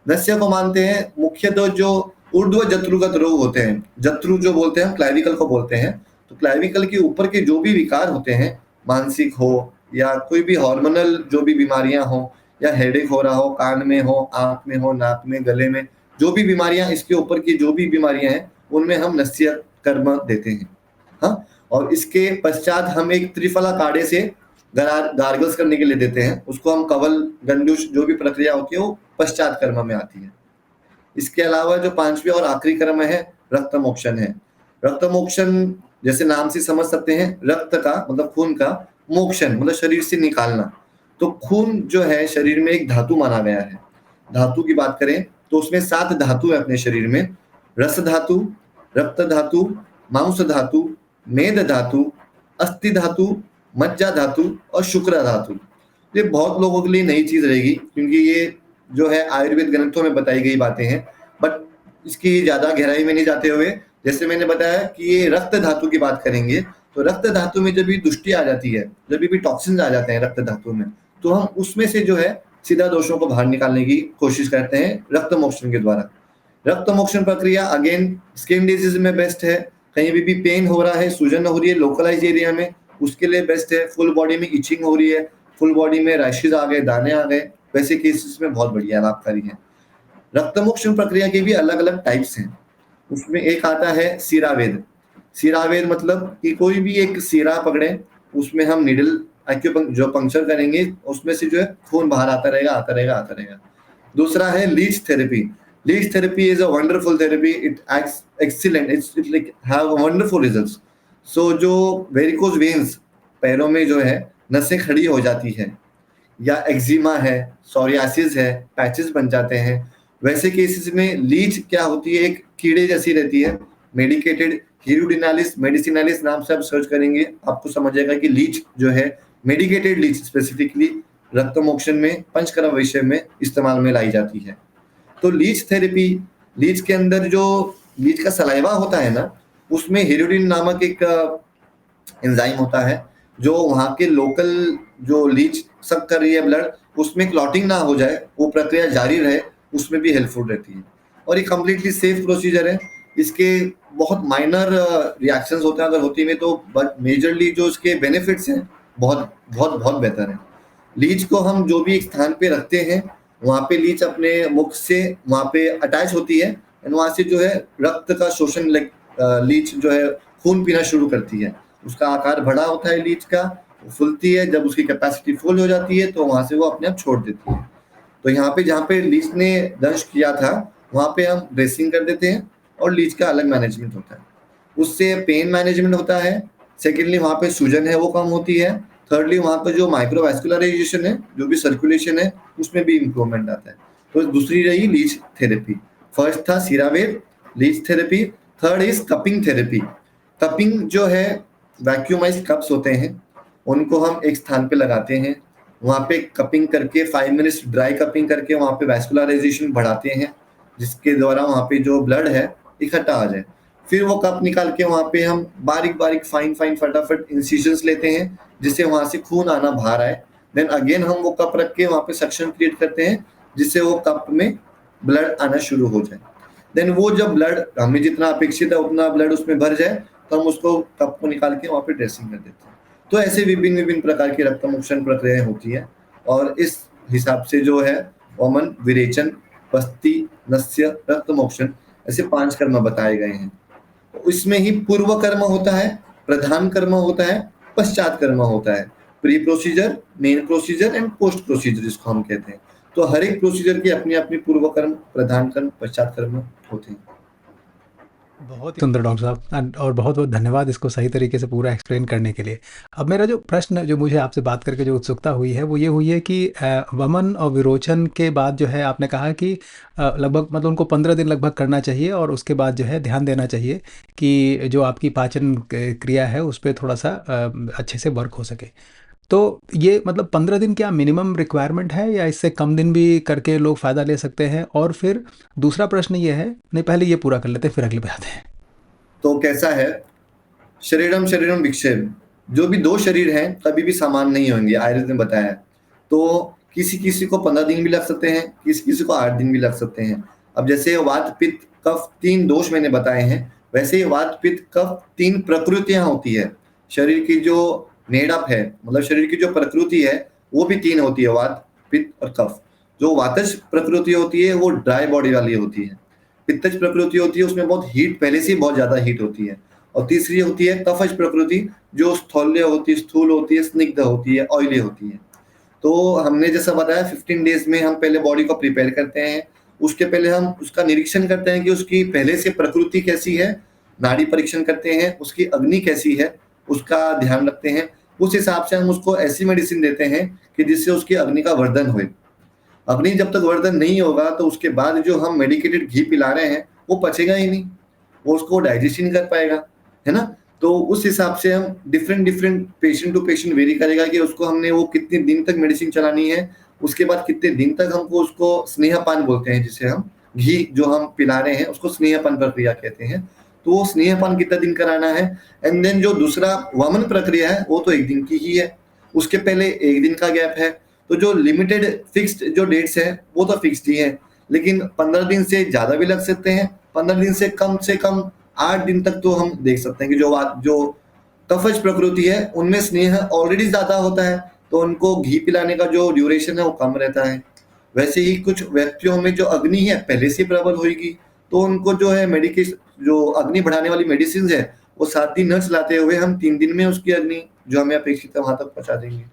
नस्य को मानते हैं मुख्यतः जो ऊर्ध्व जत्रुगत रोग होते हैं, जत्रु जो बोलते हैं, क्लाविकल को बोलते हैं, तो क्लैविकल के ऊपर के जो भी विकार होते हैं, मानसिक हो या कोई भी हार्मोनल जो भी बीमारियां हो, या हेडेक हो रहा हो, कान में हो, आंख में हो, नाक में, गले में, जो भी बीमारियां, इसके ऊपर की जो भी बीमारियां हैं, उनमें हम नस्य कर्म देते हैं। हाँ, और इसके पश्चात हम एक त्रिफला काढ़े से गार्गल्स करने के लिए देते हैं, उसको हम कवल गंडूश जो भी प्रक्रिया होती है वो पश्चात कर्म में आती है। इसके अलावा जो पांचवी और आखिरी कर्म है, रक्त मोक्षण है। रक्त मोक्षण जैसे नाम से समझ सकते हैं, रक्त का मतलब खून का, मोक्षण मतलब शरीर से निकालना। तो खून जो है शरीर में एक धातु माना गया है। धातु की बात करें तो उसमें 7 धातु है अपने शरीर में: रस धातु, रक्त धातु, मांस धातु, मेद धातु, अस्थि धातु, मज्जा धातु और शुक्र धातु। ये बहुत लोगों के लिए नई चीज रहेगी, क्योंकि ये जो है आयुर्वेद ग्रंथों में बताई गई बातें हैं, बट इसकी ज्यादा गहराई में नहीं जाते हुए, जैसे मैंने बताया कि ये रक्त धातु की बात करेंगे, तो रक्त धातु में जब भी दुष्टि आ जाती है, जब भी टॉक्सिन्स आ जाते हैं रक्त धातु में, तो हम उसमें से जो है सीधा दोषों को बाहर निकालने की कोशिश करते हैं रक्त मोक्षण के द्वारा। रक्त मोक्षण प्रक्रिया अगेन स्किन डिजीज में बेस्ट है। कहीं भी पेन हो रहा है, सूजन हो रही है लोकलाइज एरिया में, उसके लिए बेस्ट है। फुल बॉडी में इचिंग हो रही है, फुल बॉडी में रैशेज आ गए, दाने आ गए, वैसे केसेस में बहुत बढ़िया लाभकारी है। रक्त मोक्षण प्रक्रिया के भी अलग अलग टाइप्स हैं। उसमें एक आता है सीरावेद। सीरावेद मतलब कि कोई भी एक सीरा पकड़े, उसमें हम निडल जो पंक्चर करेंगे, उसमें से जो है खून बाहर आता रहेगा, आता रहेगा, आता रहेगा। दूसरा है leech therapy. Leech therapy is a wonderful therapy, it acts excellent, it's like have wonderful results. So जो वेरिकोज वेन्स, पैरों में जो है नसें खड़ी हो जाती है, या एक्जिमा है, सोरियासिस है, पैचेस बन जाते हैं, वैसे केसेस में लीच क्या होती है, एक कीड़े जैसी रहती है, मेडिकेटेड हीरोडिनालिस मेडिसिनालिस नाम से आप सर्च करेंगे, आपको समझ आएगा कि लीच जो है मेडिकेटेड लीच स्पेसिफिकली रक्त मोक्षण में पंचकर्म विषय में इस्तेमाल में लाई जाती है। तो लीच थेरेपी, लीच के अंदर जो लीच का सलाइवा होता है ना, उसमें हीरोडिन नामक एक एंजाइम होता है, जो वहाँ के लोकल जो लीच सक कर रही है ब्लड, उसमें क्लॉटिंग ना हो जाए, वो प्रक्रिया जारी रहे, उसमें भी हेल्पफुल रहती है। और ये कम्प्लीटली सेफ प्रोसीजर है। इसके बहुत माइनर रिएक्शंस होते हैं अगर होती में तो, बट मेजरली जो इसके बेनिफिट्स हैं बहुत बहुत बहुत बेहतर है। लीच को हम जो भी एक स्थान पे रखते हैं, वहाँ पे लीच अपने मुख से वहाँ पे अटैच होती है, एंड वहाँ से जो है रक्त का शोषण, लीच जो है खून पीना शुरू करती है। उसका आकार बड़ा होता है लीच का, फूलती है, जब उसकी कैपेसिटी फुल हो जाती है तो वहाँ से वो अपने आप छोड़ देती है। तो यहाँ पे जहाँ पे लीच ने दंश किया था, वहाँ पे हम ड्रेसिंग कर देते हैं, और लीच का अलग मैनेजमेंट होता है। उससे पेन मैनेजमेंट होता है। सेकेंडली वहाँ पे सूजन है वो कम होती है। थर्डली वहाँ पे जो माइक्रोवैस्कुलराइजेशन है, जो भी सर्कुलेशन है, उसमें भी इम्प्रूवमेंट आता है। तो दूसरी रही लीच थेरेपी। फर्स्ट था सीरावेद, leech therapy. Third is cupping therapy. Cupping जो है, वैक्यूमाइज्ड कप्स होते हैं, उनको हम एक स्थान पे लगाते हैं, वहाँ पे कपिंग करके 5 मिनट्स ड्राई कपिंग करके वहाँ पे वैस्कुलराइजेशन बढ़ाते हैं, जिसके द्वारा वहाँ पे जो ब्लड है इकट्ठा आ जाए। फिर वो कप निकाल के वहाँ पे हम बारीक बारीक फाइन फाइन फटाफट इंसिजन्स लेते हैं, जिससे वहाँ से खून आना बाहर आए। देन अगेन हम वो कप रख के वहाँ पे सक्शन क्रिएट करते हैं, जिससे वो कप में ब्लड आना शुरू हो जाए। देन वो जब ब्लड हमें जितना अपेक्षित है उतना ब्लड उसमें भर जाए, तो हम उसको कप को निकाल के वहाँ पे ड्रेसिंग कर देते हैं। तो ऐसे विभिन्न विभिन्न प्रकार की रक्त मोक्षण प्रक्रियाएं होती है, और इस हिसाब से जो है वमन, विरेचन, पस्ती, नस्य, रक्त मोक्षण, ऐसे 5 कर्म बताए गए हैं। इसमें ही पूर्व कर्म होता है, प्रधान कर्म होता है, पश्चात कर्म होता है, pre procedure, main procedure and post procedure जिसको हम कहते हैं। तो हर एक प्रोसीजर की अपनी अपनी पूर्व कर्म, प्रधान कर्म, पश्चात कर्म होते हैं। बहुत ही सुंदर डॉक्टर साहब, और बहुत बहुत धन्यवाद इसको सही तरीके से पूरा एक्सप्लेन करने के लिए। अब मेरा जो प्रश्न, जो मुझे आपसे बात करके जो उत्सुकता हुई है, वो ये हुई है कि वमन और विरोचन के बाद जो है आपने कहा कि लगभग मतलब उनको 15 दिन लगभग करना चाहिए, और उसके बाद जो है ध्यान देना चाहिए कि जो आपकी पाचन क्रिया है उस पर थोड़ा सा अच्छे से वर्क हो सके। तो ये मतलब 15 दिन क्या मिनिमम रिक्वायरमेंट है, या इससे कम दिन भी करके लोग फ़ायदा ले सकते हैं? और फिर दूसरा प्रश्न ये है, नहीं पहले ये पूरा कर लेते हैं फिर अगले पे आते हैं। तो कैसा है, शरीरम शरीरम विक्षेप, जो भी 2 शरीर हैं कभी भी समान नहीं होंगे, आयुर्वेद ने बताया है। तो किसी किसी को 15 दिन भी लग सकते हैं, किसी किसी को 8 दिन भी लग सकते हैं। अब जैसे वात, पित्त, कफ 3 दोष मैंने बताए हैं, वैसे ही वात पित्त कफ 3 प्रकृतियां होती है। शरीर की जो मेडअप है, मतलब शरीर की जो प्रकृति है वो भी 3 होती है, वात पित्त और कफ। जो वातज प्रकृति होती है वो ड्राई बॉडी वाली होती है। पित्तज प्रकृति होती है उसमें बहुत हीट, पहले से ही बहुत ज्यादा हीट होती है। और तीसरी होती है कफज प्रकृति, जो स्थौल्य होती है, स्थूल होती है, स्निग्ध होती है, ऑयली होती है। तो हमने जैसा बताया 15 डेज में हम पहले बॉडी को प्रिपेयर करते हैं। उसके पहले हम उसका निरीक्षण करते हैं कि उसकी पहले से प्रकृति कैसी है, नाड़ी परीक्षण करते हैं, उसकी अग्नि कैसी है उसका ध्यान रखते हैं। उस हिसाब से हम उसको ऐसी मेडिसिन देते हैं कि जिससे उसकी अग्नि का वर्धन होए। अग्नि जब तक वर्धन नहीं होगा तो उसके बाद जो हम मेडिकेटेड घी पिला रहे हैं वो पचेगा ही नहीं, वो उसको डाइजेस्ट ही नहीं कर पाएगा, है ना। तो उस हिसाब से हम different patient to patient vary करेगा कि उसको हमने वो कितने दिन तक मेडिसिन चलानी है। उसके बाद कितने दिन तक हमको उसको स्नेहपान बोलते हैं, जिसे हम घी जो हम पिला रहे हैं उसको स्नेहपान प्रक्रिया कहते हैं। तो वो स्नेहपान कितना दिन कराना है। एंड देन जो दूसरा वमन प्रक्रिया है वो तो 1 दिन की ही है, उसके पहले 1 दिन का गैप है। तो जो लिमिटेड फिक्स्ड जो डेट्स है वो तो फिक्स्ड ही है, लेकिन 15 दिन से ज्यादा भी लग सकते हैं, 15 दिन से कम 8 दिन तक तो हम देख सकते हैं कि जो कफज प्रकृति है उनमें स्नेह ऑलरेडी ज्यादा होता है, तो उनको घी पिलाने का जो ड्यूरेशन है वो कम रहता है। वैसे ही कुछ व्यक्तियों में जो अग्नि है पहले से प्रबल होगी, तो उनको जो है मेडिकेशन जो अग्नि बढ़ाने वाली मेडिसिन है वो 7 दिन न चलाते हुए हम 3 दिन में उसकी अग्नि जो हमें अपेक्षित है वहां तक पहुंचा देंगे।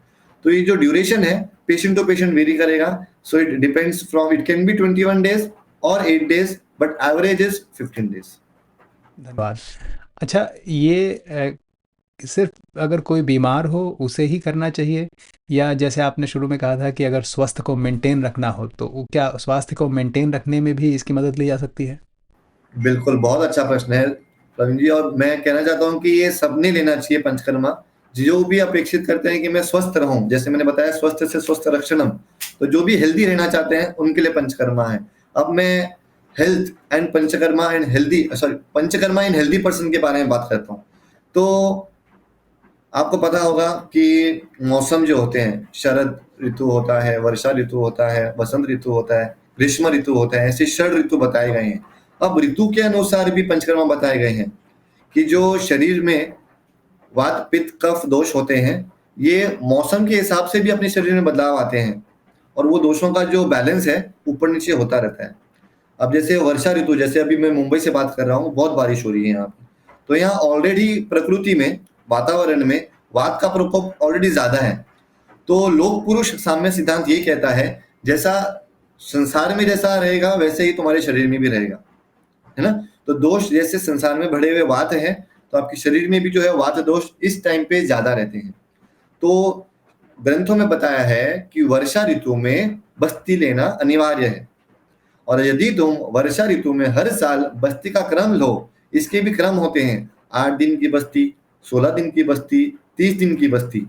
तो ये जो ड्यूरेशन है पेशेंट टू पेशेंट वेरी करेगा। So it depends from, it can be 21 days और 8 days, but average is 15 days. धन्यवाद। अच्छा, ये सिर्फ अगर कोई बीमार हो उसे ही करना चाहिए, या जैसे आपने शुरू में कहा था कि अगर स्वास्थ्य को मेंटेन रखना हो तो क्या स्वास्थ्य को मेंटेन रखने में भी इसकी मदद ली जा सकती है? बिल्कुल, बहुत अच्छा प्रश्न है प्रवीण जी, और मैं कहना चाहता हूँ कि ये सबने लेना चाहिए पंचकर्मा। जो भी अपेक्षित करते हैं कि मैं स्वस्थ रहूं, जैसे मैंने बताया स्वस्थ से स्वस्थ रक्षणम, तो जो भी हेल्दी रहना चाहते हैं उनके लिए पंचकर्मा है। अब मैं health and panchakarma and healthy, sorry, panchakarma and healthy person के बारे में बात करता हूँ। तो आपको पता होगा कि मौसम जो होते हैं, शरद ऋतु होता है, वर्षा ऋतु होता है, वसंत ऋतु होता है, ग्रीष्म ऋतु होता है, ऐसे 6 ऋतु बताए गए हैं। अब ऋतु के अनुसार भी पंचकर्मा बताए गए हैं कि जो शरीर में वात पित्त कफ दोष होते हैं, ये मौसम के हिसाब से भी अपने शरीर में बदलाव आते हैं, और वो दोषों का जो बैलेंस है ऊपर नीचे होता रहता है। अब जैसे वर्षा ऋतु, जैसे अभी मैं मुंबई से बात कर रहा हूँ, बहुत बारिश हो रही है यहाँ पे, तो यहाँ ऑलरेडी प्रकृति में, वातावरण में वात का प्रकोप ऑलरेडी ज्यादा है। तो लोक पुरुष साम्य सिद्धांत ये कहता है, जैसा संसार में जैसा रहेगा वैसे ही तुम्हारे शरीर में भी रहेगा, है ना। तो दोष जैसे संसार में बढ़े हुए वात है, तो आपके शरीर में भी जो है वात दोष इस टाइम पे ज्यादा रहते हैं। तो ग्रंथों में बताया है कि वर्षा ऋतु में बस्ती लेना अनिवार्य है, और यदि तुम वर्षा ऋतु में हर साल बस्ती का क्रम लो, इसके भी क्रम होते हैं, 8 दिन की बस्ती, 16 दिन की बस्ती, 30 दिन की बस्ती,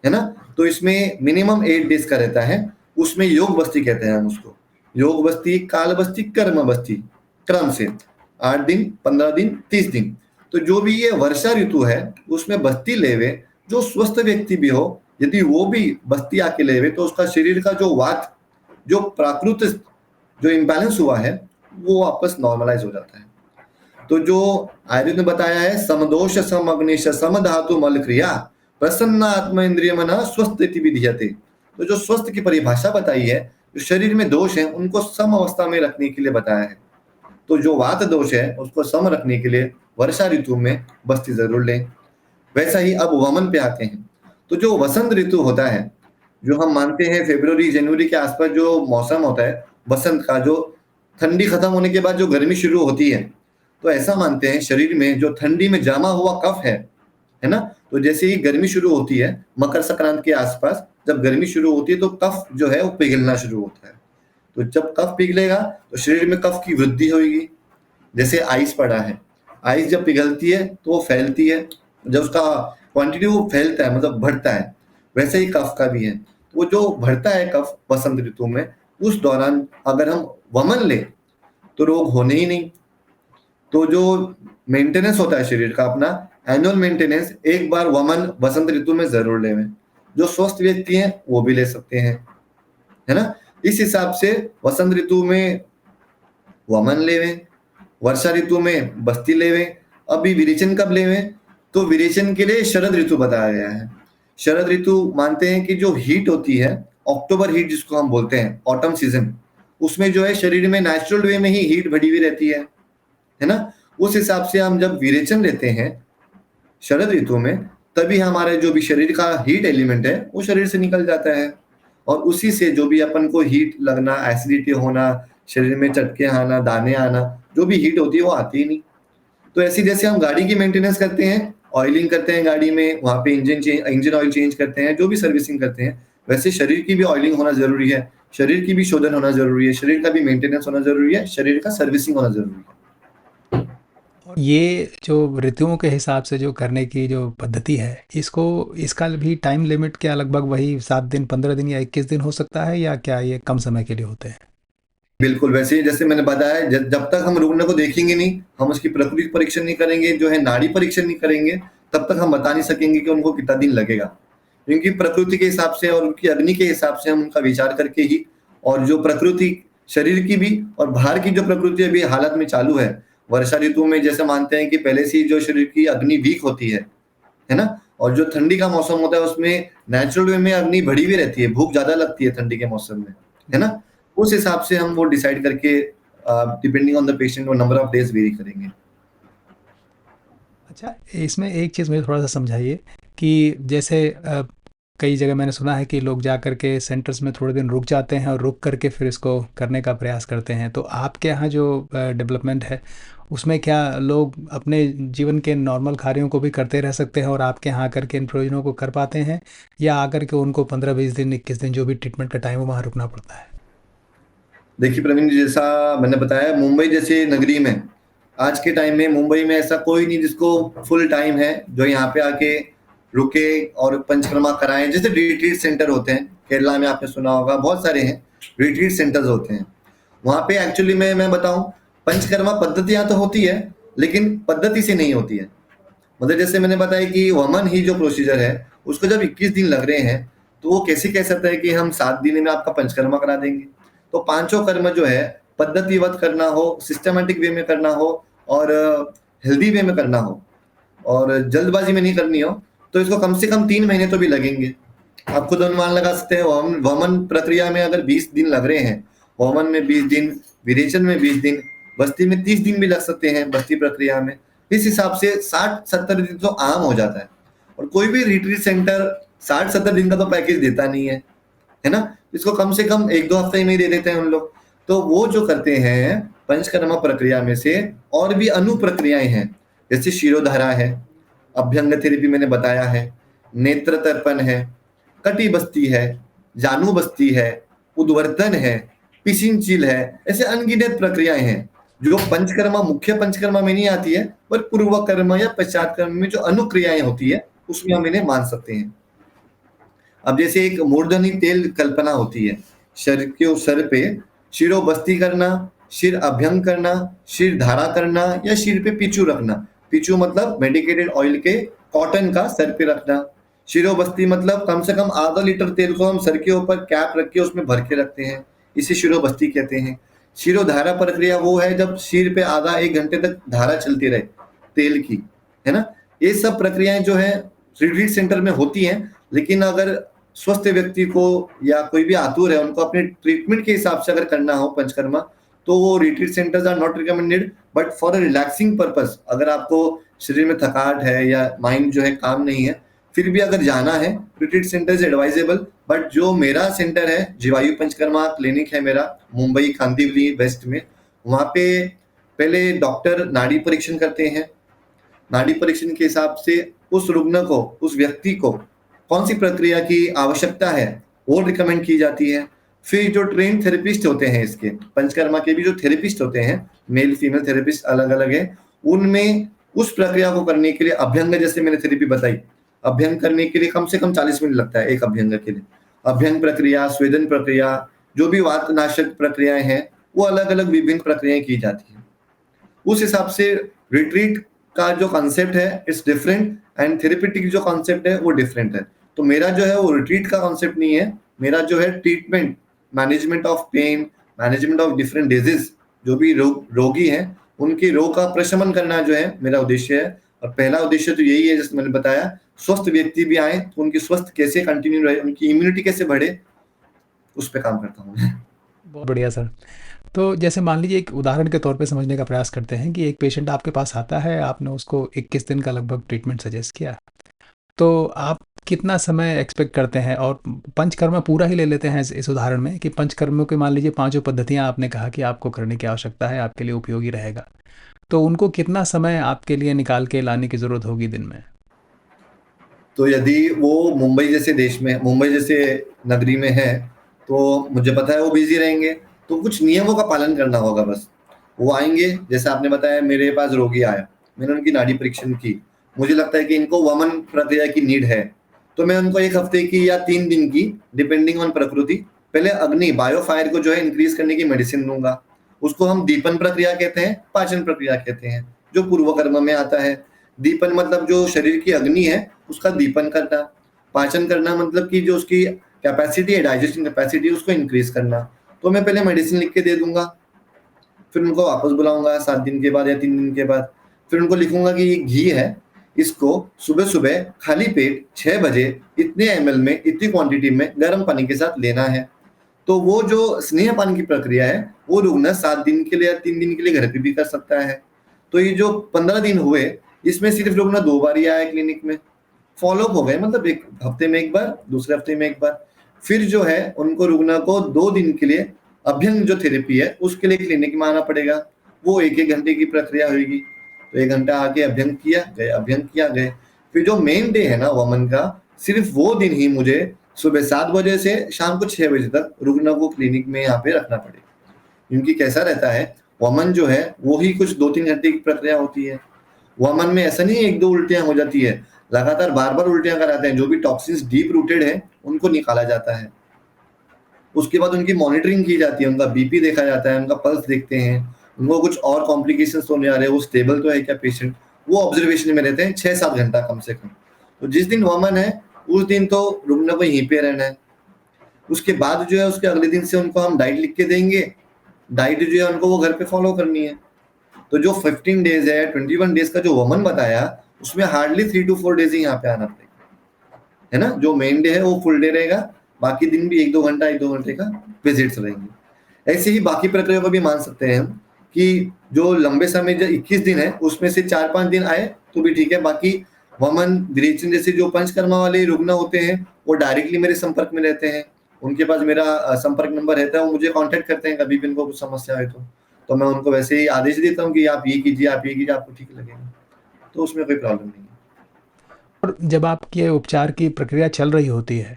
है ना। तो इसमें मिनिमम 8 डेज का रहता है, उसमें योग बस्ती कहते हैं हम उसको। योग बस्ती, काल बस्ती, कर्म बस्ती, क्रम से 8 दिन, 15 दिन, 30 दिन। तो जो भी ये वर्षा ऋतु है उसमें बस्ती लेवे, जो स्वस्थ व्यक्ति भी हो, यदि वो भी बस्ती आके लेवे तो उसका शरीर का जो वात, जो प्राकृत जो इम्बैलेंस हुआ है वो वापस नॉर्मलाइज हो जाता है। तो जो आयुर्वेद ने बताया है, समदोष सम अग्निश सम धातु मल क्रिया प्रसन्न आत्मा इंद्रिय मना स्वस्थ इति विधीयते। तो जो स्वस्थ की परिभाषा बताई है, जो शरीर में दोष है उनको सम अवस्था में रखने के लिए बताया है। तो जो वात दोष है उसको सम रखने के लिए वर्षा ऋतु में बस्ती जरूर लें। वैसा ही अब वमन पे आते हैं। तो जो वसंत ऋतु होता है, जो हम मानते हैं फरवरी जनवरी के आसपास जो मौसम होता है बसंत का, जो ठंडी खत्म होने के बाद जो गर्मी शुरू होती है, तो ऐसा मानते हैं शरीर में जो ठंडी में जमा हुआ कफ है ना, तो जैसे ही गर्मी शुरू होती है मकर संक्रांति के आसपास, जब गर्मी शुरू होती है तो कफ जो है वो पिघलना शुरू होता है। तो जब कफ पिघलेगा तो शरीर में कफ की वृद्धि होगी। जैसे आइस पड़ा है, आइस जब पिघलती है तो वो फैलती है, जब उसका क्वांटिटी वो फैलता है मतलब बढ़ता है, वैसे ही कफ का भी है। वो जो बढ़ता है कफ बसंत ऋतु में, उस दौरान अगर हम वमन ले तो रोग होने ही नहीं। तो जो मेंटेनेंस होता है शरीर का अपना, एनुअल मेंटेनेंस, एक बार वमन बसंत ऋतु में जरूर लेवें। जो स्वस्थ व्यक्ति हैं वो भी ले सकते हैं, है ना। इस हिसाब से वसंत ऋतु में वमन लेवें, वर्षा ऋतु में बस्ती लेवें, अभी विरेचन कब लेवें, तो विरेचन के लिए शरद ऋतु बताया गया है। शरद ऋतु मानते हैं कि जो हीट होती है, अक्टूबर हीट जिसको हम बोलते हैं, ऑटम सीजन, उसमें जो है शरीर में नेचुरल वे में ही हीट बढ़ी हुई रहती है ना? उस हिसाब से हम जब विरेचन लेते हैं शरद ऋतु में, तभी हमारे जो भी शरीर का हीट एलिमेंट है वो शरीर से निकल जाता है, और उसी से जो भी अपन को हीट लगना, एसिडिटी होना, शरीर में चटके आना, दाने आना, जो भी हीट होती है वो आती ही नहीं। तो ऐसे जैसे हम गाड़ी की मेंटेनेंस करते हैं, ऑयलिंग करते हैं गाड़ी में, वहाँ पे इंजन ऑयल चेंज करते हैं, जो भी सर्विसिंग करते हैं, वैसे शरीर की भी ऑयलिंग होना जरूरी है, शरीर की भी शोधन होना जरूरी है, शरीर का भी मेंटेनेंस होना जरूरी है, शरीर का सर्विसिंग होना जरूरी है। और ये जो ऋतुओं के हिसाब से जो करने की जो पद्धति है, इसका भी टाइम लिमिट क्या लगभग वही 7 दिन, 15 दिन या 21 दिन हो सकता है, या क्या ये कम समय के लिए होते हैं? बिल्कुल, वैसे ही जैसे मैंने बताया, जब तक हम रुग्ण को देखेंगे नहीं, हम उसकी प्रकृति परीक्षण नहीं करेंगे, जो है नाड़ी परीक्षण नहीं करेंगे, तब तक हम बता नहीं सकेंगे कि उनको कितना दिन लगेगा। क्योंकि प्रकृति के हिसाब से और उनकी अग्नि के हिसाब से हम उनका विचार करके ही, और जो प्रकृति शरीर की भी और बाहर की जो प्रकृति अभी हालत में चालू है, वर्षा ऋतु में जैसे मानते हैं कि पहले से ही जो शरीर की अग्नि वीक होती है ना? और जो ठंडी का मौसम होता है उसमें नेचुरल वे में अग्नि बढ़ी हुई रहती है, भूख ज्यादा लगती है ठंडी के मौसम में, है ना? उस हिसाब से हम वो डिसाइड करके डिपेंडिंग ऑन द पेशेंट वो नंबर ऑफ डेज वेरी करेंगे। अच्छा, इसमें एक चीज़ मुझे थोड़ा सा समझाइए कि जैसे कई जगह मैंने सुना है कि लोग जा कर के सेंटर्स में थोड़े दिन रुक जाते हैं और रुक करके फिर इसको करने का प्रयास करते हैं, तो आपके यहाँ जो डेवलपमेंट है उसमें क्या लोग अपने जीवन के नॉर्मल कार्यों को भी करते रह सकते हैं और आपके यहाँ आकर के इन प्रयोजनों को कर पाते हैं, या आकर के उनको 15-20 दिन, 21 दिन जो भी ट्रीटमेंट का टाइम है वहाँ रुकना पड़ता है? देखिए प्रवीण जी, जैसा मैंने बताया, मुंबई जैसे नगरी में आज के टाइम में मुंबई में ऐसा कोई नहीं जिसको फुल टाइम है जो यहाँ पे आके रुके और पंचकर्मा कराएं। जैसे रिट्रीट सेंटर होते हैं, केरला में आपने सुना होगा, बहुत सारे हैं रिट्रीट सेंटर्स होते हैं। वहाँ पे एक्चुअली मैं बताऊं, पंचकर्मा पद्धतियां तो होती है, लेकिन पद्धति से नहीं होती है। मतलब जैसे मैंने बताया कि वमन ही जो प्रोसीजर है, उसको जब 21 दिन लग रहे हैं, तो वो कैसे कह सकता है कि हम 7 दिन में आपका पंचकर्मा करा देंगे। तो पांचों कर्म जो है पद्धतिवत करना हो, सिस्टमैटिक वे में करना हो, और हेल्दी वे में करना हो, और जल्दबाजी में नहीं करनी हो, तो इसको कम से कम 3 महीने तो भी लगेंगे। आप खुद अनुमान लगा सकते हैं, वमन प्रक्रिया में अगर 20 दिन लग रहे हैं, वमन में 20 दिन, विरेचन में 20 दिन, बस्ती में 30 दिन भी लग सकते हैं बस्ती प्रक्रिया में। इस हिसाब से 60-70 दिन तो आम हो जाता है, और कोई भी रिट्रीट सेंटर 60-70 दिन का तो पैकेज देता नहीं है ना? इसको कम से कम 1-2 हफ्ते में ही दे देते हैं उन लोग। तो वो जो करते हैं पंचकर्मा प्रक्रिया में से और भी अनु प्रक्रियाएं हैं, जैसे शिरोधारा है, अभ्यंग थेरेपी मैंने बताया है, नेत्र तर्पण है, कटी बस्ती है, जानू बस्ती है, उद्वर्तन है, पिसिंचिल है। ऐसे अनगिनत प्रक्रियाएं हैं जो पंचकर्मा, मुख्य पंचकर्मा में नहीं आती है, पर पूर्व कर्म या पश्चात कर्म में जो अनुक्रियाएं होती है उसमें हम इन्हें मान सकते हैं। अब जैसे एक मूर्धनी तेल कल्पना होती है, शरीर के सर पे शिरो बस्ती करना, शिर अभ्यंग करना, शिर धारा करना, या शिर पे पिचू रखना। पिचू मतलब मेडिकेटेड ऑयल के कॉटन का सर पे रखना। शिरो बस्ती मतलब कम से कम आधा लीटर तेल को हम सर के ऊपर कैप रख के उसमें भर के रखते हैं, इसे शिरो बस्ती कहते हैं। शिरो धारा प्रक्रिया वो है जब सिर पे आधा 1 घंटे तक धारा चलती रहे तेल की, है ना? ये सब प्रक्रियाएं जो है रिट्रीट सेंटर में होती हैं, लेकिन अगर स्वस्थ व्यक्ति को या कोई भी आतुर है उनको अपने ट्रीटमेंट के हिसाब से अगर करना हो पंचकर्मा, तो वो retreat centres are not recommended, but for a relaxing purpose, अगर आपको शरीर में थकावट है या माइंड जो है काम नहीं है, फिर भी अगर जाना है, retreat centre is advisable. But जो मेरा सेंटर है, जीवायु पंचकर्मा क्लिनिक है मेरा, मुंबई कांदिवली वेस्ट में, वहाँ पे पहले डॉक्टर नाड़ी परीक्षण करते हैं। नाड़ी परीक्षण के हिसाब से उस रुग्ण को, उस व्यक्ति को कौन सी प्रक्रिया की आवश्यकता है वो रिकमेंड की जाती है। फिर जो ट्रेन थेरेपिस्ट होते हैं, इसके पंचकर्मा के भी जो थेरेपिस्ट होते हैं, मेल फीमेल थेरेपिस्ट अलग अलग है, उनमें उस प्रक्रिया को करने के लिए अभ्यंग, जैसे मैंने थेरेपी बताई, अभ्यंग करने के लिए कम से कम 40 मिनट लगता है एक अभ्यंग के लिए। अभ्यंग प्रक्रिया, स्वेदन प्रक्रिया, जो भी वातनाशक प्रक्रियाएं हैं, वो अलग अलग विभिन्न प्रक्रियाएं की जाती है। उस हिसाब से रिट्रीट का जो कॉन्सेप्ट है इट्स डिफरेंट, एंड थेरेपेटिक जो कॉन्सेप्ट है वो डिफरेंट है। तो मेरा जो है वो रिट्रीट का कॉन्सेप्ट नहीं है, मेरा जो है treatment, management of pain, management of different disease, जो भी रोगी हैं उनकी रोग का प्रशमन करना जो है मेरा उद्देश्य है। और पहला उद्देश्य तो यही है, जैसे मैंने बताया, स्वस्थ व्यक्ति भी आए तो उनकी स्वस्थ कैसे कंटिन्यू रहे, उनकी इम्यूनिटी कैसे बढ़े, उस पे काम करता हूँ मैं। बहुत बढ़िया सर। तो जैसे मान लीजिए एक उदाहरण के तौर पे समझने का प्रयास करते हैं कि एक पेशेंट आपके पास आता है, आपने उसको 21 दिन का लगभग ट्रीटमेंट सजेस्ट किया, तो आप कितना समय एक्सपेक्ट करते हैं? और पंचकर्म पूरा ही ले लेते हैं इस उदाहरण में कि पंचकर्मों के मान लीजिए 5 पद्धतियाँ आपने कहा कि आपको करने की आवश्यकता है, आपके लिए उपयोगी रहेगा। तो उनको कितना समय आपके लिए निकाल के लाने की ज़रूरत होगी दिन में? तो यदि वो मुंबई जैसे नगरी में है, तो मुझे पता है वो बिज़ी रहेंगे, तो कुछ नियमों का पालन करना होगा बस। वो आएँगे, जैसे आपने बताया मेरे पास रोगी आया, मैंने उनकी नाड़ी परीक्षण की, मुझे लगता है कि इनको वमन प्रक्रिया की नीड है, तो मैं उनको 1 हफ्ते की या 3 दिन की, डिपेंडिंग ऑन प्रकृति, पहले अग्नि बायोफायर को जो है इंक्रीज़ करने की मेडिसिन दूँगा। उसको हम दीपन प्रक्रिया कहते हैं, पाचन प्रक्रिया कहते हैं, जो पूर्व कर्म में आता है। दीपन मतलब जो शरीर की अग्नि है, उसका दीपन करना। पाचन करना मतलब कि जो उसकी कैपेसिटी है, डाइजेस्टिंग कैपेसिटी, उसको इंक्रीज़ करना। तो मैं पहले मेडिसिन लिख के दे दूँगा, फिर उनको वापस बुलाऊँगा 7 दिन के बाद या 3 दिन के बाद। फिर उनको लिखूँगा कि ये घी है, इसको सुबह-सुबह खाली पेट 6 बजे इतने एमएल में, इतनी क्वांटिटी में गर्म पानी के साथ लेना है। तो वो जो स्नेहपान की प्रक्रिया है, वो रुग्ण 7 दिन के लिए या 3 दिन के लिए घर पे भी कर सकता है। तो ये जो 15 दिन हुए, इसमें सिर्फ रुग्ण 2 बार ही आया क्लिनिक में। फ़ॉलो-अप हो गए, मतलब 1 हफ्ते में 1 बार, दूसरे हफ्ते में 1 बार। फिर जो है उनको रुग्ण को 2 दिन के लिए अभ्यंग जो थेरेपी है, उसके लिए क्लिनिक में आना पड़ेगा। वो 1-1 घंटे की प्रक्रिया होएगी। तो 1 घंटा आके अभ्यंग किया, गए, अभ्यंग किया, गए। फिर जो मेन डे है ना वमन का, सिर्फ वो दिन ही मुझे सुबह 7 बजे से शाम को 6 बजे तक रुग्ण को क्लिनिक में यहाँ पे रखना पड़ेगा। क्योंकि कैसा रहता है, वमन जो है वो ही कुछ 2-3 घंटे की प्रक्रिया होती है। वमन में ऐसा नहीं है 1-2 उल्टियाँ हो जाती है, लगातार बार-बार उल्टियाँ कराते हैं, जो भी टॉक्सिन्स डीप रूटेड है, उनको निकाला जाता है। उसके बाद उनकी मॉनिटरिंग की जाती है, उनका बीपी देखा जाता है, उनका पल्स देखते हैं, उनको कुछ और कॉम्प्लिकेशंस तो नहीं आ रहे, वो स्टेबल तो है क्या पेशेंट, वो ऑब्जर्वेशन में रहते हैं 6-7 घंटा कम से कम। तो जिस दिन वमन है, उस दिन तो रुग्ण को यहीं पे रहना है। उसके बाद जो है उसके अगले दिन से उनको हम डाइट लिख के देंगे, डाइट जो है उनको वो घर पे फॉलो करनी है। तो जो 15 डेज़ है, 21 डेज़ का जो वमन बताया, उसमें हार्डली 3 टू 4 डेज़ ही यहाँ पे आना पड़ेगा, है ना? जो मेन डे है वो फुल डे रहेगा, बाकी दिन भी 1-2 घंटे का विजिट्स रहेंगे। ऐसे ही बाकी प्रक्रिया को भी मान सकते हैं हम कि जो लंबे समय जो 21 दिन है, उसमें से 4-5 दिन आए तो भी ठीक है, बाकी वमन, विरेचन जैसे जो पंचकर्मा वाले रुग्ण होते हैं, वो डायरेक्टली मेरे संपर्क में रहते हैं। उनके पास मेरा संपर्क नंबर रहता है, वो मुझे कॉन्टैक्ट करते हैं कभी भी उनको कुछ समस्या है तो मैं उनको वैसे ही आदेश देता हूँ कि आप ये कीजिए, आपको ठीक लगेगा। तो उसमें कोई प्रॉब्लम नहीं है। और जब आपके उपचार की प्रक्रिया चल रही होती है,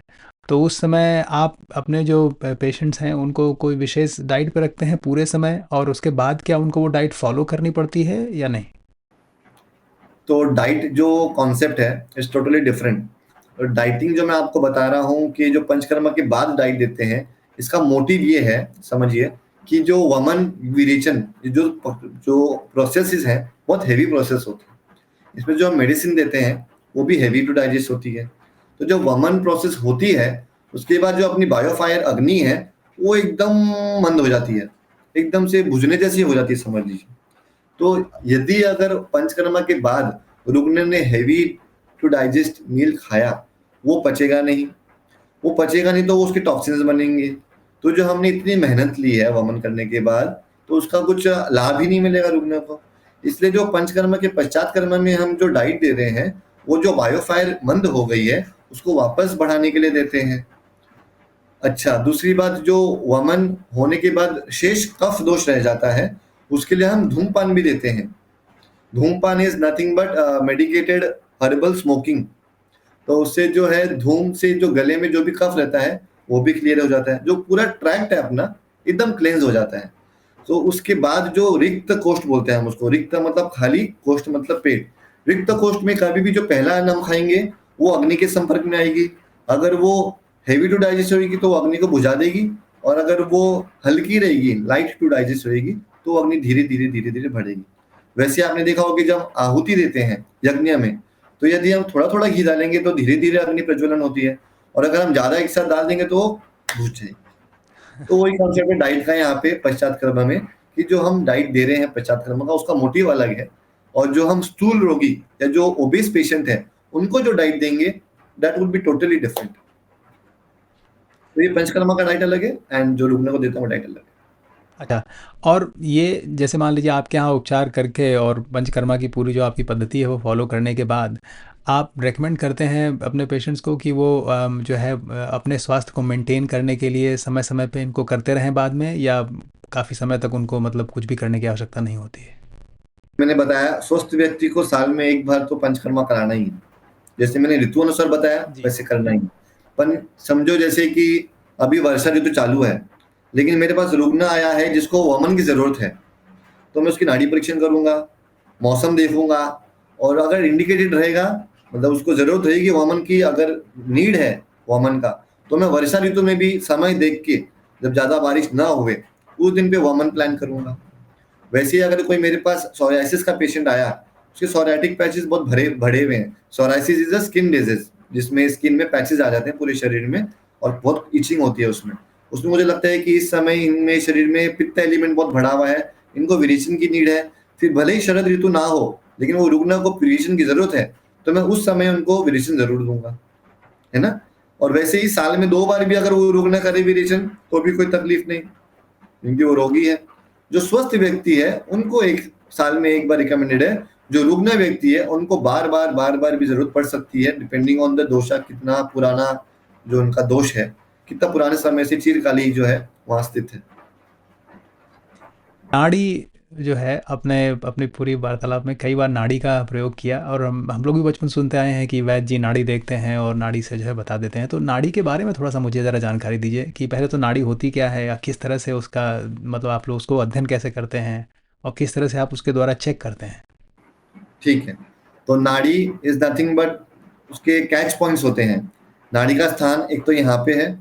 तो उस समय आप अपने जो पेशेंट्स हैं, उनको कोई विशेष डाइट पे रखते हैं पूरे समय, और उसके बाद क्या उनको वो डाइट फ़ॉलो करनी पड़ती है या नहीं? तो डाइट जो कॉन्सेप्ट है इज़ टोटली डिफरेंट। और डाइटिंग जो मैं आपको बता रहा हूँ कि जो पंचकर्मा के बाद डाइट देते हैं, इसका मोटिव ये है, समझिए, कि जो वमन विरेचन जो जो प्रोसेसेस हैं, बहुत हेवी प्रोसेस होते हैं। इसमें जो हम मेडिसिन देते हैं, वो भी हेवी टू डाइजेस्ट होती है। तो जो वमन प्रोसेस होती है, उसके बाद जो अपनी बायोफायर अग्नि है, वो एकदम मंद हो जाती है, एकदम से बुझने जैसी हो जाती है, समझ लीजिए। तो यदि अगर पंचकर्मा के बाद रुग्ण ने हेवी टू डाइजेस्ट मील खाया, वो पचेगा नहीं। वो पचेगा नहीं तो उसके टॉक्सिन्स बनेंगे। तो जो हमने इतनी मेहनत ली है वमन करने के बाद, तो उसका कुछ लाभ ही नहीं मिलेगा रुग्ण को। इसलिए जो पंचकर्म के पश्चात कर्म में हम जो डाइट दे रहे हैं, वो जो बायोफायर मंद हो गई है, उसको वापस बढ़ाने के लिए देते हैं। अच्छा, दूसरी बात, जो वमन होने के बाद शेष कफ दोष रह जाता है, उसके लिए हम धूम्रपान भी देते हैं। धूम्रपान is nothing but medicated herbal smoking. तो उससे जो है धूम से जो गले में जो भी कफ रहता है, वो भी क्लियर हो जाता है। जो पूरा ट्रैक्ट है अपना, एकदम क्लेंज़ हो जाता है। तो उसके बाद जो रिक्त कोष्ठ बोलते हैं हम उसको, रिक्त मतलब खाली, कोष्ठ मतलब पेट। रिक्त कोष्ठ में कभी भी जो पहला अन्न हम खाएँगे, वो अग्नि के संपर्क में आएगी। अगर वो हेवी टू डाइजेस्ट होएगी तो वो अग्नि को बुझा देगी, और अगर वो हल्की रहेगी, लाइट टू डाइजेस्ट होएगी, तो अग्नि धीरे-धीरे बढ़ेगी। वैसे आपने देखा होगा कि जब आहुति देते हैं यज्ञ में, तो यदि हम थोड़ा-थोड़ा घी डालेंगे तो धीरे-धीरे अग्नि प्रज्वलन होती है, और अगर हम ज़्यादा एक साथ डाल देंगे तो वो बुझ जाएगी। तो वही कॉन्सेप्ट है डाइट का यहाँ पे पश्चात कर्म में, कि जो हम डाइट दे रहे हैं पंचकर्मा का उसका मोटिव अलग है, और जो हम स्थूल रोगी या जो ओबेस पेशेंट है उनको जो डाइट देंगे that would be totally different. तो ये पंचकर्मा का डाइट अलग है एंड जो रुग्ण को देता हूँ डाइट अलग है। अच्छा, और ये जैसे मान लीजिए आपके यहाँ उपचार करके और पंचकर्मा की पूरी जो आपकी पद्धति है वो फॉलो करने के बाद आप रेकमेंड करते हैं अपने पेशेंट्स को कि वो जो है अपने स्वास्थ्य को मेंटेन करने के लिए समय समय पे इनको करते रहें बाद में, या काफ़ी समय तक उनको मतलब कुछ भी करने की आवश्यकता नहीं होती है? मैंने बताया स्वस्थ व्यक्ति को साल में एक बार तो पंचकर्मा कराना ही है, जैसे मैंने ऋतु अनुसार बताया जी। वैसे करना ही है। पर समझो जैसे कि अभी वर्षा ऋतु चालू है, लेकिन मेरे पास रुग्ण आया है जिसको वमन की जरूरत है, तो मैं उसकी नाड़ी परीक्षण करूंगा, मौसम देखूंगा, और अगर इंडिकेटेड रहेगा मतलब उसको जरूरत रहेगी वमन की, अगर नीड है वमन का, तो मैं वर्षा ऋतु में भी समय देख के जब ज्यादा बारिश ना हुए उस दिन पे वमन प्लान करूंगा। वैसे ही अगर कोई मेरे पास सोराइसिस का पेशेंट आया, उसके सोराइटिक पैचेस बहुत भरे भरे हुए हैं। Psoriasis is a skin disease जिसमें स्किन में पैचेस आ जाते हैं पूरे शरीर में और बहुत इचिंग होती है उसमें। उसमें मुझे लगता है कि इस समय इनमें शरीर में पित्त एलिमेंट बहुत बढ़ा हुआ है, इनको विरेचन की नीड है। फिर भले ही शरद ऋतु ना हो लेकिन वो रुग्ण को विरेचन की जरूरत है, तो मैं उस समय उनको विरेचन जरूर दूंगा, है ना। और वैसे ही साल में 2 बार भी अगर वो रुग्ण करे विरेचन तो भी कोई तकलीफ नहीं, क्योंकि वो रोगी है। जो स्वस्थ व्यक्ति है उनको एक साल में एक बार रिकमेंडेड है, जो रुग्ण व्यक्ति है उनको बार बार भी जरूरत पड़ सकती है, डिपेंडिंग ऑन द दोषा, कितना पुराना जो उनका दोष है, कितना पुराने समय से चिरकाली जो है वहां स्थित है। नाड़ी जो है अपने अपनी पूरी वार्तालाप में कई बार नाड़ी का प्रयोग किया, और हम लोग भी बचपन सुनते आए हैं कि वैद्य जी नाड़ी देखते हैं और नाड़ी से जो है बता देते हैं। तो नाड़ी के बारे में थोड़ा सा मुझे ज़रा जानकारी दीजिए कि पहले तो नाड़ी होती क्या है, या किस तरह से उसका मतलब आप लोग उसको अध्ययन कैसे करते हैं, और किस तरह से आप उसके द्वारा चेक करते हैं? ठीक है, तो नाड़ी इज नथिंग बट उसके कैच पॉइंट्स होते हैं। नाड़ी का स्थान एक तो यहाँ पे है,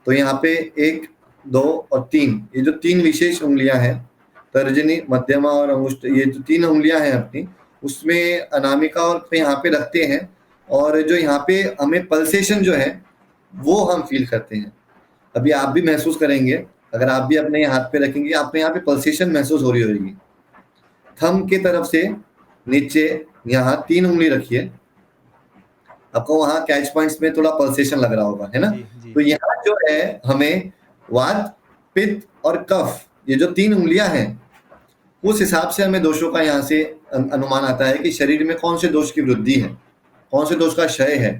तो यहाँ पे 1, 2 और 3, ये जो 3 विशेष उंगलियां हैं, तर्जनी, मध्यमा और अंगुष्ठ, ये जो 3 उंगलियां हैं अपनी, उसमें अनामिका और पे यहाँ पे रखते हैं, और जो यहाँ पे हमें पल्सेशन जो है वो हम फील करते हैं। अभी आप भी महसूस करेंगे, अगर आप भी अपने हाथ पे रखेंगे आपने यहाँ पे पल्सेशन महसूस हो रही होगी। थंब के तरफ से नीचे यहाँ 3 उंगली रखिए, आपको वहां कैच पॉइंट्स में थोड़ा पल्सेशन लग रहा होगा, है ना। जी जी। तो यहाँ जो है हमें वात, पित्त और कफ, ये जो 3 उंगलियां हैं, उस हिसाब से हमें दोषों का यहाँ से अनुमान आता है कि शरीर में कौन से दोष की वृद्धि है, कौन से दोष का क्षय है,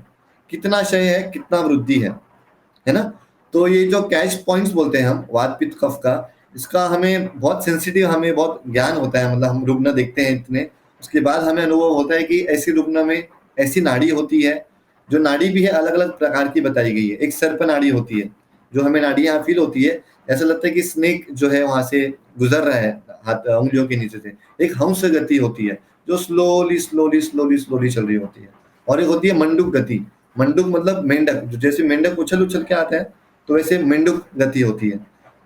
कितना क्षय है, कितना वृद्धि है ना। तो ये जो कैच पॉइंट्स बोलते हैं हम वात, पित्त, कफ का, इसका हमें बहुत सेंसिटिव, हमें बहुत ज्ञान होता है, मतलब हम रुग्ण देखते हैं इतने, उसके बाद हमें अनुभव होता है कि ऐसी रुग्ण में ऐसी नाड़ी होती है। जो नाड़ी भी है अलग अलग प्रकार की बताई गई है। एक सर्प नाड़ी होती है, जो हमें नाड़ी यहाँ फील होती है, ऐसा लगता है कि स्नेक जो है वहां से गुजर रहा है हाथ उंगलियों के नीचे से। एक हंस गति होती है जो स्लोली स्लोली स्लोली स्लोली चल रही होती है, और एक होती है मंडूक गति। मंडूक मतलब मेंढक, जो जैसे मेंढक उछल उछल के आता है तो वैसे मेंढक गति होती है।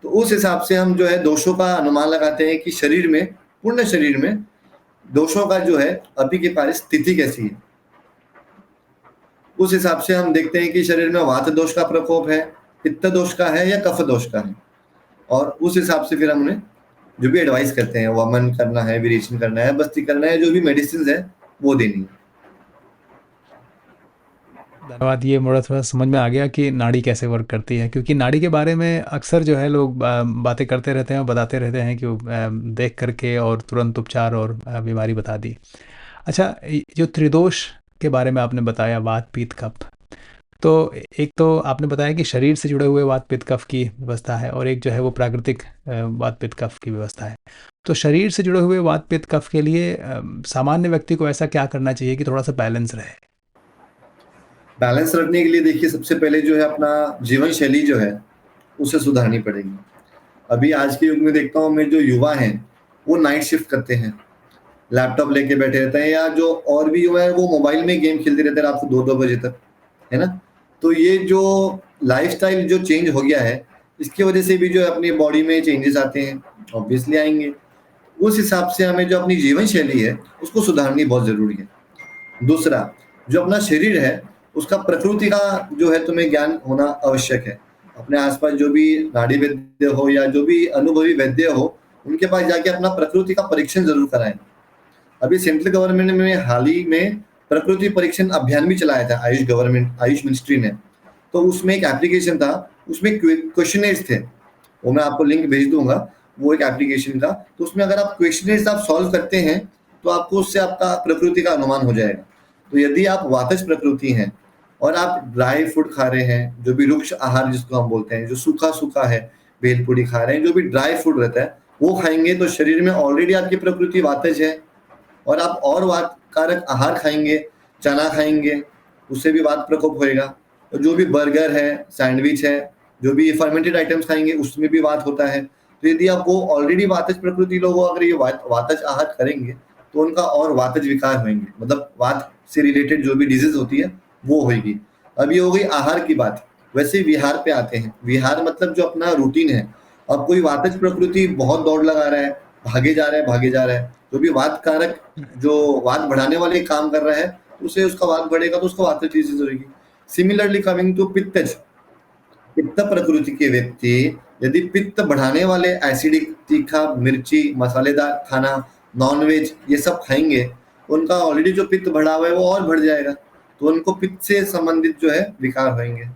तो उस हिसाब से हम जो है दोषों का अनुमान लगाते हैं कि शरीर में, पूर्ण शरीर में दोषों का जो है अभी की परिस्थिति कैसी है। उस हिसाब से हम देखते हैं कि शरीर में वात दोष का प्रकोप है, पित्त दोष का है या कफ दोष का है, और उस हिसाब से फिर हम उन्हें जो भी एडवाइस करते हैं, वमन करना है, विरेचन करना है, बस्ती करना है, जो भी मेडिसिन है वो देनी है। धन्यवाद, ये मुझे थोड़ा समझ में आ गया कि नाड़ी कैसे वर्क करती है, क्योंकि नाड़ी के बारे में अक्सर जो है लोग बातें करते रहते हैं और बताते रहते हैं कि देख करके और तुरंत उपचार और बीमारी बता दी। अच्छा, जो त्रिदोष के बारे में आपने बताया, वात, पित्त, कफ, तो एक तो आपने बताया कि शरीर से जुड़े हुए वात, पित्त, कफ की व्यवस्था है, और एक जो है वो प्राकृतिक वात, पित्त, कफ की व्यवस्था है। तो शरीर से जुड़े हुए वात, पित्त, कफ के लिए सामान्य व्यक्ति को ऐसा क्या करना चाहिए कि थोड़ा सा बैलेंस रहे? बैलेंस रखने के लिए देखिए सबसे पहले जो है अपना जीवन शैली जो है उसे सुधारनी पड़ेगी। अभी आज के युग में देखता हूँ मैं, जो युवा हैं वो नाइट शिफ्ट करते हैं, लैपटॉप लेके बैठे रहते हैं, या जो और भी युवा है वो मोबाइल में गेम खेलते रहते हैं रात को 2-2 बजे तक, है ना। तो ये जो लाइफस्टाइल जो चेंज हो गया है, इसकी वजह से भी जो है अपनी बॉडी में चेंजेस आते हैं, ऑब्वियसली आएंगे। उस हिसाब से हमें जो अपनी जीवन शैली है उसको सुधारनी बहुत जरूरी है। दूसरा, जो अपना शरीर है उसका प्रकृति का जो है तुम्हें ज्ञान होना आवश्यक है। अपने आसपास जो भी नाड़ी वैद्य हो या जो भी अनुभवी वैद्य हो, उनके पास जाके अपना प्रकृति का परीक्षण जरूर कराएं। अभी सेंट्रल गवर्नमेंट ने हाल ही में प्रकृति परीक्षण अभियान भी चलाया था, आयुष मिनिस्ट्री ने। तो उसमें एक एप्लीकेशन था, उसमें क्वेश्चनेट्स थे, वो मैं आपको लिंक भेज दूंगा, वो एक एप्लीकेशन था। तो उसमें अगर आप क्वेश्चनेट्स आप सॉल्व करते हैं तो आपको उससे आपका प्रकृति का अनुमान हो जाएगा। तो यदि आप वातज प्रकृति हैं और आप ड्राई फूड खा रहे हैं, जो भी रुक्ष आहार जिसको हम बोलते हैं, जो सूखा सूखा है, भेलपूरी खा रहे हैं, जो भी ड्राई फूड रहता है वो खाएंगे, तो शरीर में ऑलरेडी आपकी प्रकृति वातज है। और आप और वात कारक आहार खाएंगे, चना खाएंगे, उससे भी वात प्रकोप होएगा। और जो भी बर्गर है, सैंडविच है, जो भी फर्मेंटेड आइटम्स खाएंगे उसमें भी वात होता है। तो यदि आप वो ऑलरेडी वातज प्रकृति लोग हो, अगर ये वातज आहार करेंगे तो उनका और वातज विकार होंगे, मतलब वात से रिलेटेड जो भी डिजीज होती है वो होगी। अब ये हो गई आहार की बात। वैसे विहार पे आते हैं। विहार मतलब जो अपना रूटीन है। अब कोई वातज प्रकृति बहुत दौड़ लगा रहा है, भागे जा रहा है, जो भी वात कारक, जो वात बढ़ाने वाले काम कर रहा है, उसे उसका वात बढ़ेगा तो उसको वातज डिजीज होगी। सिमिलरली कमिंग टू पित्तज, पित्त प्रकृति के व्यक्ति यदि पित्त बढ़ाने वाले एसिडिक, तीखा, मिर्ची, मसालेदार खाना, नॉनवेज ये सब खाएंगे, उनका ऑलरेडी जो पित्त बढ़ा हुआ है वो और बढ़ जाएगा, तो उनको पित्त से संबंधित जो है विकार होंगे।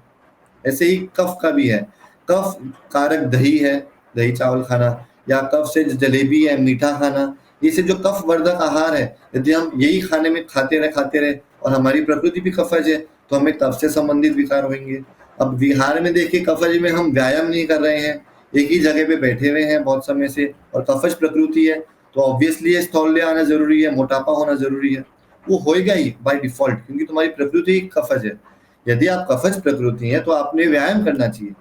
ऐसे ही कफ का भी है। कफ कारक दही है, दही चावल खाना, या कफ से जलेबी है, मीठा खाना, इसे जो कफ वर्धक आहार है, यदि हम यही खाने में खाते रहे और हमारी प्रकृति भी कफज है तो हमें कफ से संबंधित विकार होंगे। अब विहार में देखिए, कफज में हम व्यायाम नहीं कर रहे हैं, एक ही जगह पे बैठे हुए हैं बहुत समय से, और कफज प्रकृति है तो ऑब्वियसली ये स्थौल्य आना जरूरी है, मोटापा होना जरूरी है, वो होएगा ही बाय डिफॉल्ट, क्योंकि तुम्हारी प्रकृति कफज है। यदि आप कफज प्रकृति है तो आपने व्यायाम करना चाहिए।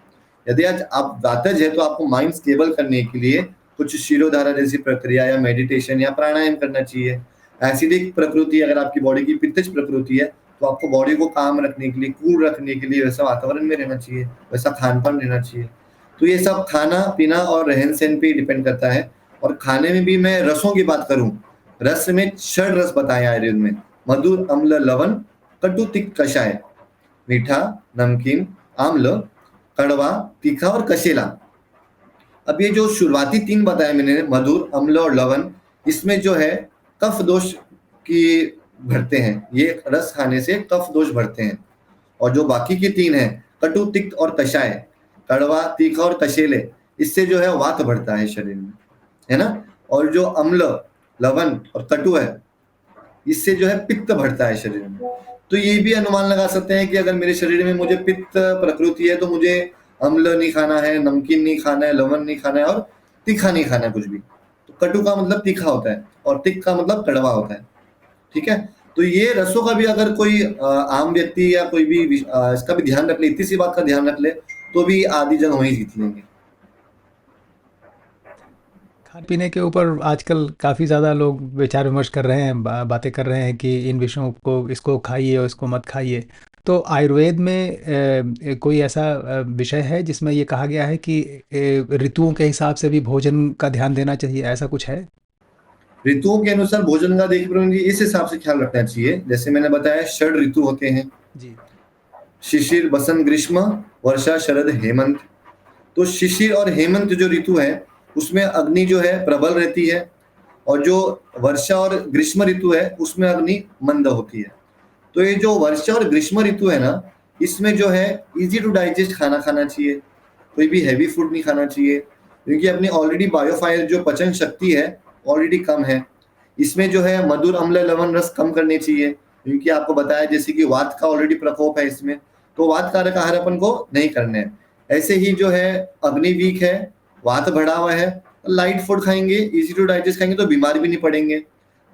यदि आज आप वातज है तो आपको माइंड स्टेबल करने के लिए कुछ शिरोधारा जैसी प्रक्रिया या मेडिटेशन या प्राणायाम करना चाहिए। एसिडिक प्रकृति अगर आपकी बॉडी की पित्तज प्रकृति है तो आपको बॉडी को काम रखने के लिए, कूल रखने के लिए वैसा वातावरण में रहना चाहिए, वैसा खान पान रहना चाहिए। तो ये सब खाना पीना और रहन सहन पे डिपेंड करता है। और खाने में भी मैं रसों की बात करूं, रस में 6 रस बताए आयुर्वेद में: मधुर, अम्ल, लवण, कटु, तिक्त, कषाय। मीठा, नमकीन, आम्ल, कड़वा, तीखा और कसेला। अब ये जो शुरुआती 3 बताए मैंने, मधुर, अम्ल और लवण, इसमें जो है कफ दोष की भरते हैं, ये रस खाने से कफ दोष भरते हैं। और जो बाकी की 3 है, कटु, तिक्त और कषाय, कड़वा, तीखा और कसेले, इससे जो है वात बढ़ता है शरीर में, है ना। और जो अम्ल, लवण और कटु है, इससे जो है पित्त बढ़ता है शरीर में। तो ये भी अनुमान लगा सकते हैं कि अगर मेरे शरीर में मुझे पित्त प्रकृति है तो मुझे अम्ल नहीं खाना है, नमकीन नहीं खाना है, लवण नहीं खाना है और तीखा नहीं खाना है कुछ भी। तो कटु का मतलब तीखा होता है और तिक्त का मतलब कड़वा होता है, ठीक है। तो ये रसों का भी अगर कोई आम व्यक्ति या कोई भी इसका भी ध्यान रख ले, इतनी सी बात का ध्यान रख ले, तो भी आधी जन वहीं जीत लेंगे। खाने पीने के ऊपर आजकल काफ़ी ज़्यादा लोग विचार विमर्श कर रहे हैं, बातें कर रहे हैं कि इन विषयों को, इसको खाइए और इसको मत खाइए। तो आयुर्वेद में कोई ऐसा विषय है जिसमें ये कहा गया है कि ऋतुओं के हिसाब से भी भोजन का ध्यान देना चाहिए, ऐसा कुछ है? ऋतुओं के अनुसार भोजन का देखिए इस हिसाब से ख्याल रखना चाहिए। जैसे मैंने बताया, 6 ऋतु होते हैं जी। शिशिर, बसंत, ग्रीष्म, वर्षा, शरद, हेमंत। तो शिशिर और हेमंत जो ऋतु है उसमें अग्नि जो है प्रबल रहती है, और जो वर्षा और ग्रीष्म ऋतु है उसमें अग्नि मंद होती है। तो ये जो वर्षा और ग्रीष्म ऋतु है ना, इसमें जो है इजी टू डाइजेस्ट खाना खाना चाहिए, कोई भी हैवी फूड नहीं खाना चाहिए, क्योंकि अपनी ऑलरेडी बायोफायर जो पचन शक्ति है ऑलरेडी कम है। इसमें जो है मधुर, अम्ल, लवण रस कम करने चाहिए, क्योंकि आपको बताया जैसे कि वात का ऑलरेडी प्रकोप है इसमें, तो वात कारक आहार अपन को नहीं करने हैं। ऐसे ही जो है अग्नि वीक है, वात बढ़ा हुआ है, लाइट फूड खाएंगे, इजी टू डाइजेस्ट खाएंगे तो बीमार भी नहीं पड़ेंगे।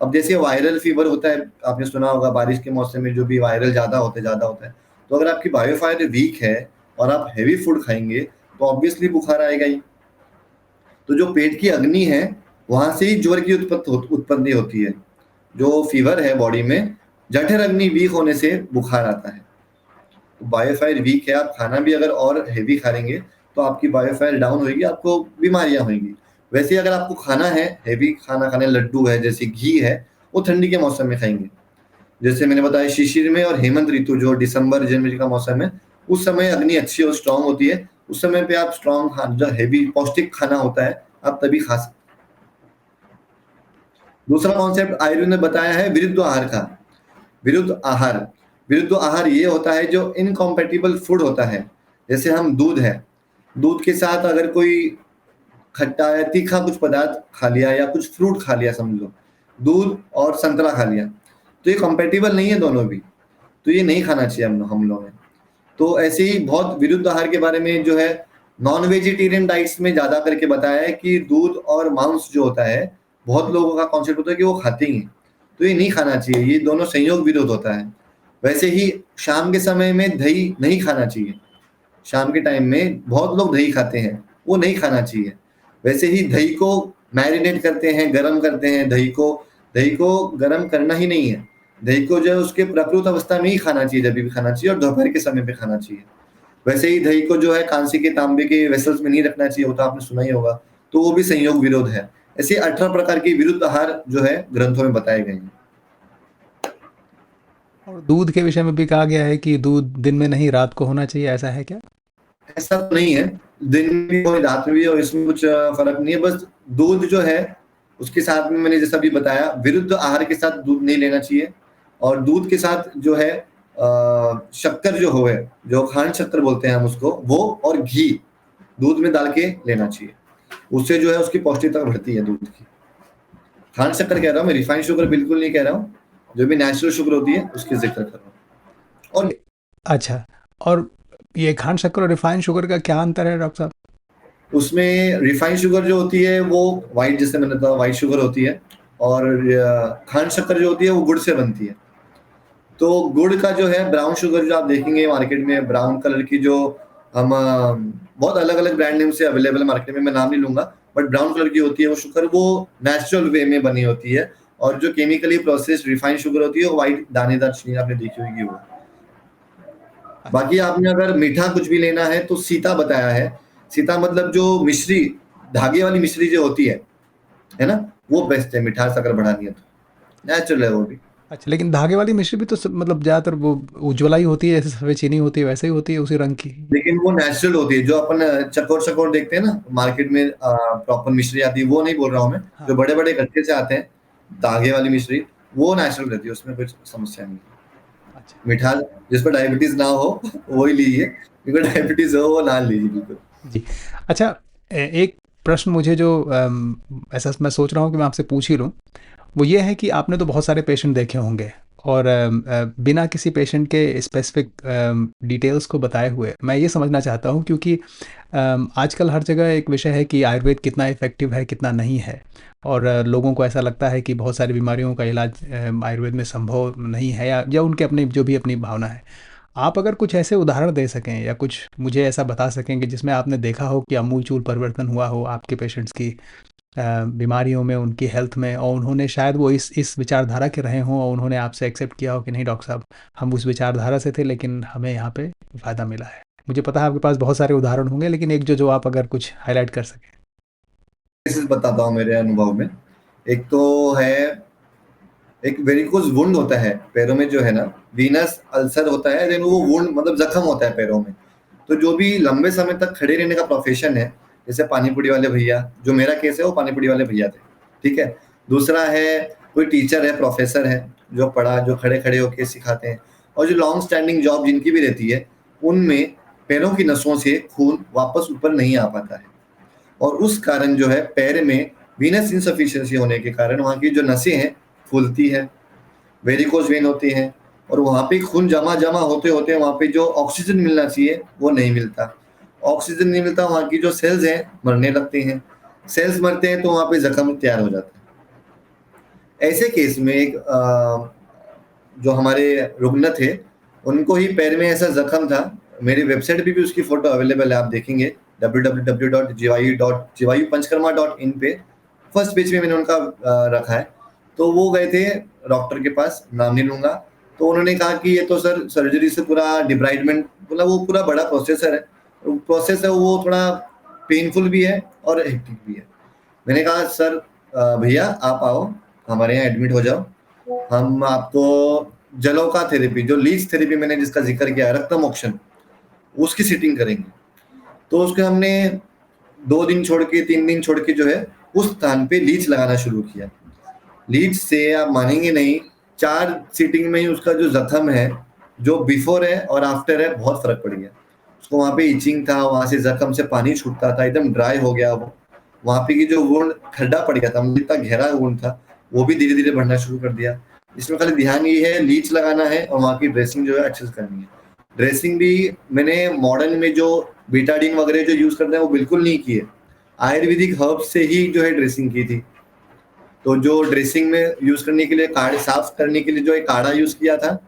अब जैसे वायरल फीवर होता है, आपने सुना होगा बारिश के मौसम में जो भी वायरल ज्यादा होता है, तो अगर आपकी बायोफायर वीक है और आप हैवी फूड खाएंगे तो ऑब्वियसली बुखार आएगा ही। तो जो पेट की अग्नि है वहां से ही ज्वर की उत्पत्ति होती है। जो फीवर है बॉडी में, जठर अग्नि वीक होने से बुखार आता है। तो बायोफायर वीक है, आप खाना भी अगर और हैवी खाएंगे तो आपकी बायोफायर डाउन होगी, आपको बीमारियां होंगी। वैसे अगर आपको खाना है, हैवी खाना खाने, लड्डू है, जैसे घी है, वो ठंडी के मौसम में खाएंगे। जैसे मैंने बताया शिशिर में और हेमंत ऋतु जो दिसंबर जनवरी का मौसम है, उस समय अग्नि अच्छी और स्ट्रांग होती है। उस समय पे आप स्ट्रांग जो हैवी पौष्टिक खाना होता है आप तभी खा सकते हैं। दूसरा कॉन्सेप्ट आयुर्वेद ने बताया है विरुद्ध आहार का। विरुद्ध आहार ये होता है जो इनकॉम्पेटिबल फूड होता है। जैसे हम दूध के साथ अगर कोई खट्टा या तीखा कुछ पदार्थ खा लिया या कुछ फ्रूट खा लिया, समझ लो दूध और संतरा खा लिया, तो ये कंपेटिबल नहीं है दोनों भी, तो ये नहीं खाना चाहिए हम लोगों ने। तो ऐसे ही बहुत विरुद्ध आहार के बारे में जो है नॉन वेजिटेरियन डाइट्स में ज्यादा करके बताया है कि दूध और मांस जो होता है, बहुत लोगों का कॉन्सेप्ट होता है कि वो खाते ही हैं, तो ये नहीं खाना चाहिए, ये दोनों संयोग विरोध होता है। वैसे ही शाम के समय में दही नहीं खाना चाहिए। शाम के टाइम में बहुत लोग दही खाते हैं, वो नहीं खाना चाहिए। वैसे ही दही को मैरिनेट करते हैं, गरम करते हैं, दही को गरम करना ही नहीं है। दही को जो है उसके प्रकृत अवस्था में ही खाना चाहिए, जब भी खाना चाहिए, और दोपहर के समय पे खाना चाहिए। वैसे ही दही को जो है कांसे के तांबे के वेसल्स में नहीं रखना चाहिए, वो तो आपने सुना ही होगा, तो वो भी संयोग विरोध है। ऐसे 18 प्रकार के विरुद्ध आहार जो है ग्रंथों में बताए गए हैं। और दूध के विषय में भी कहा गया है कि दूध दिन में नहीं रात को होना चाहिए, ऐसा है क्या? ऐसा तो नहीं है, दिन में भी हो रात में भी हो, इसमें कुछ फर्क नहीं है। बस दूध जो है उसके साथ में मैंने जैसा भी बताया, विरुद्ध आहार के साथ दूध नहीं लेना चाहिए। और दूध के साथ जो है शक्कर जो हो है, जो खांड शक्कर बोलते हैं हम उसको, वो और घी दूध में डाल के लेना चाहिए। उससे जो है उसकी पौष्टिकता बढ़ती है दूध की। खांड शक्कर कह रहा हूँ मैं, रिफाइंड शुगर बिल्कुल नहीं कह रहा हूँ। जो भी नेचुरल शुगर होती है उसकी जिक्र कर रहा हूँ। और अच्छा, और ये खांड शक्कर और रिफाइंड शुगर का क्या अंतर है डॉक्टर साहब? उसमें रिफाइंड शुगर जो होती है वो व्हाइट, जैसे मैंने बताया व्हाइट शुगर होती है, और खांड शक्कर जो होती है वो गुड़ से बनती है। तो गुड़ का जो है ब्राउन शुगर जो आप देखेंगे मार्केट में, ब्राउन कलर की, जो हम बहुत अलग अलग ब्रांड नेम से अवेलेबल मार्केट में, मैं नाम नहीं लूंगा, बट ब्राउन कलर की होती है वो शुगर, वो नेचुरल वे में बनी होती है। और जो केमिकली प्रोसेस्ड रिफाइंड शुगर होती है वो व्हाइट दानेदार चीनी आपने देखी होगी वो। बाकी आपने अगर मीठा कुछ भी लेना है तो सीता बताया है। सीता मतलब जो मिश्री, धागे वाली मिश्री जो होती है ना, वो बेस्ट है मिठास अगर बढ़ानी है तो, नेचुरल है वो भी। अच्छा, लेकिन धागे वाली मिश्री भी तो मतलब ज़्यादातर वो उज्ज्वला ही होती है, जैसे सफ़ेद चीनी होती है वैसे ही होती है, उसी रंग की। लेकिन वो नेचुरल होती है, जो अपन चकोर चकोर देखते हैं ना मार्केट में, प्रॉपर मिश्री आती है, वो नहीं बोल रहा हूँ मैं। हाँ। जो बड़े बड़े गट्टे से आते हैं धागे वाली मिश्री, वो नेचुरल रहती है, उसमें कोई समस्या नहीं। अच्छा। मिठास जिस पर डायबिटीज ना हो वो ही लीजिए, क्योंकि डायबिटीज हो वो ना लीजिए बिल्कुल। जी। अच्छा, एक प्रश्न मुझे जो ऐसा मैं सोच रहा हूँ कि मैं आपसे पूछ ही लूँ, वो ये है कि आपने तो बहुत सारे पेशेंट देखे होंगे, और बिना किसी पेशेंट के स्पेसिफिक डिटेल्स को बताए हुए मैं ये समझना चाहता हूँ, क्योंकि आजकल हर जगह एक विषय है कि आयुर्वेद कितना इफ़ेक्टिव है, कितना नहीं है, और लोगों को ऐसा लगता है कि बहुत सारी बीमारियों का इलाज आयुर्वेद में संभव नहीं है, या उनके अपनी जो भी अपनी भावना है। आप अगर कुछ ऐसे उदाहरण दे सकें या कुछ मुझे ऐसा बता सकें कि जिसमें आपने देखा हो कि आमूल-चूल परिवर्तन हुआ हो आपके पेशेंट्स की बीमारियों में, उनकी हेल्थ में, और उन्होंने शायद वो इस विचारधारा के रहे हों और उन्होंने आपसे एक्सेप्ट किया हो कि नहीं डॉक्टर साहब, हम उस विचारधारा से थे लेकिन हमें यहाँ पे फ़ायदा मिला है। मुझे पता है आपके पास बहुत सारे उदाहरण होंगे, लेकिन एक जो आप अगर कुछ हाइलाइट कर सकें। केसेस बताता हूँ मेरे अनुभव में। एक तो है, एक वेरिकोज वुंड होता है पैरों में, जो है ना वीनस अल्सर होता है, देन वो वुंड मतलब जख्म होता है पैरों में। तो जो भी लंबे समय तक खड़े रहने का प्रोफेशन है, जैसे पानीपुरी वाले भैया, जो मेरा केस है वो पानीपुरी वाले भैया थे, ठीक है। दूसरा है कोई टीचर है, प्रोफेसर है, जो जो खड़े खड़े होके सिखाते हैं, और जो लॉन्ग स्टैंडिंग जॉब जिनकी भी रहती है, उनमें पैरों की नसों से खून वापस ऊपर नहीं आ पाता है, और उस कारण जो है पैर में वीनस इनसफिशिएंसी होने के कारण वहाँ की जो नसें हैं फूलती है, वेरिकोज वेन होती हैं, और वहाँ पे खून जमा जमा होते होते वहाँ पे जो ऑक्सीजन मिलना चाहिए वो नहीं मिलता। ऑक्सीजन नहीं मिलता, वहाँ की जो सेल्स हैं मरने लगती हैं। सेल्स मरते हैं तो वहाँ पे जख्म तैयार हो जाता है। ऐसे केस में एक जो हमारे रुग्ण थे, उनको ही पैर में ऐसा जख्म था। मेरी वेबसाइट पे भी उसकी फोटो अवेलेबल है, आप देखेंगे www.jyupanchkarma.in पे फर्स्ट पेज में मैंने उनका रखा है। तो वो गए थे डॉक्टर के पास, नाम नहीं लूंगा, तो उन्होंने कहा कि ये तो सर सर्जरी से पूरा डिब्राइडमेंट, मतलब वो पूरा बड़ा प्रोसेस है, वो थोड़ा पेनफुल भी है और हेक्टिक भी है। मैंने कहा सर भैया आप आओ हमारे यहाँ एडमिट हो जाओ, हम आपको जलोका थेरेपी, जो लीच थेरेपी मैंने जिसका जिक्र किया है, रक्त मोक्षण, उसकी सीटिंग करेंगे। तो उसके हमने 2 दिन छोड़ के 3 दिन छोड़ के जो है उस स्थान पे लीच लगाना शुरू किया। लीच से आप मानेंगे नहीं, 4 सीटिंग में ही उसका जो जख्म है, जो बिफोर है और आफ्टर है, बहुत फर्क पड़ गया। उसको वहाँ पे इचिंग था, वहाँ से जख्म से पानी छूटता था, एकदम ड्राई हो गया वो। वहाँ पे की जो वुंड खड्डा पड़ गया था, मतलब इतना गहरा वुंड था, वो भी धीरे धीरे बढ़ना शुरू कर दिया। इसमें खाली ध्यान ये है, लीच लगाना है और वहाँ की ड्रेसिंग जो है अच्छे से करनी है। ड्रेसिंग भी मैंने मॉडर्न में जो बीटाडीन वगैरह जो यूज करते हैं वो बिल्कुल नहीं की है, आयुर्वेदिक हर्ब से ही जो है ड्रेसिंग की थी। तो जो ड्रेसिंग में यूज करने के लिए काढ़े साफ करने के लिए जो एक काढ़ा यूज किया था,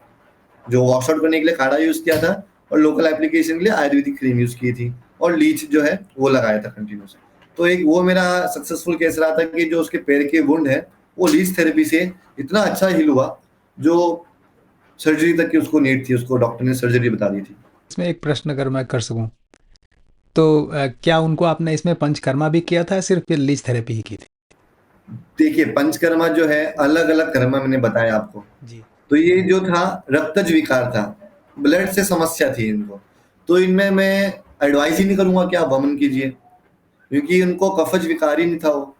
जो वॉश आउट करने के लिए काढ़ा यूज किया था, और लोकल एप्लीकेशन के लिए आयुर्वेदिक क्रीम यूज की थी, और लीच जो है वो लगाया था कंटिन्यूस। तो एक वो मेरा सक्सेसफुल केस रहा था कि जो उसके पैर के वुंड है वो लीच थेरेपी से इतना अच्छा हील हुआ, जो सर्जरी तक की उसको नीड थी, उसको डॉक्टर ने सर्जरी बता दी थी। इसमें एक प्रश्न अगर मैं कर सकूं, तो क्या उनको आपने इसमें पंचकर्मा भी किया था, सिर्फ फिर लीच थेरेपी ही की थी? देखिए, पंचकर्मा जो है अलग अलग कर्मा मैंने बताया आपको। जी। तो ये जो था रक्तज विकार था, ब्लड से समस्या थी इनको। तो इनमें मैं एडवाइस ही नहीं करूंगा कि आप वमन कीजिए, क्योंकि उनको कफज विकार ही नहीं था वो।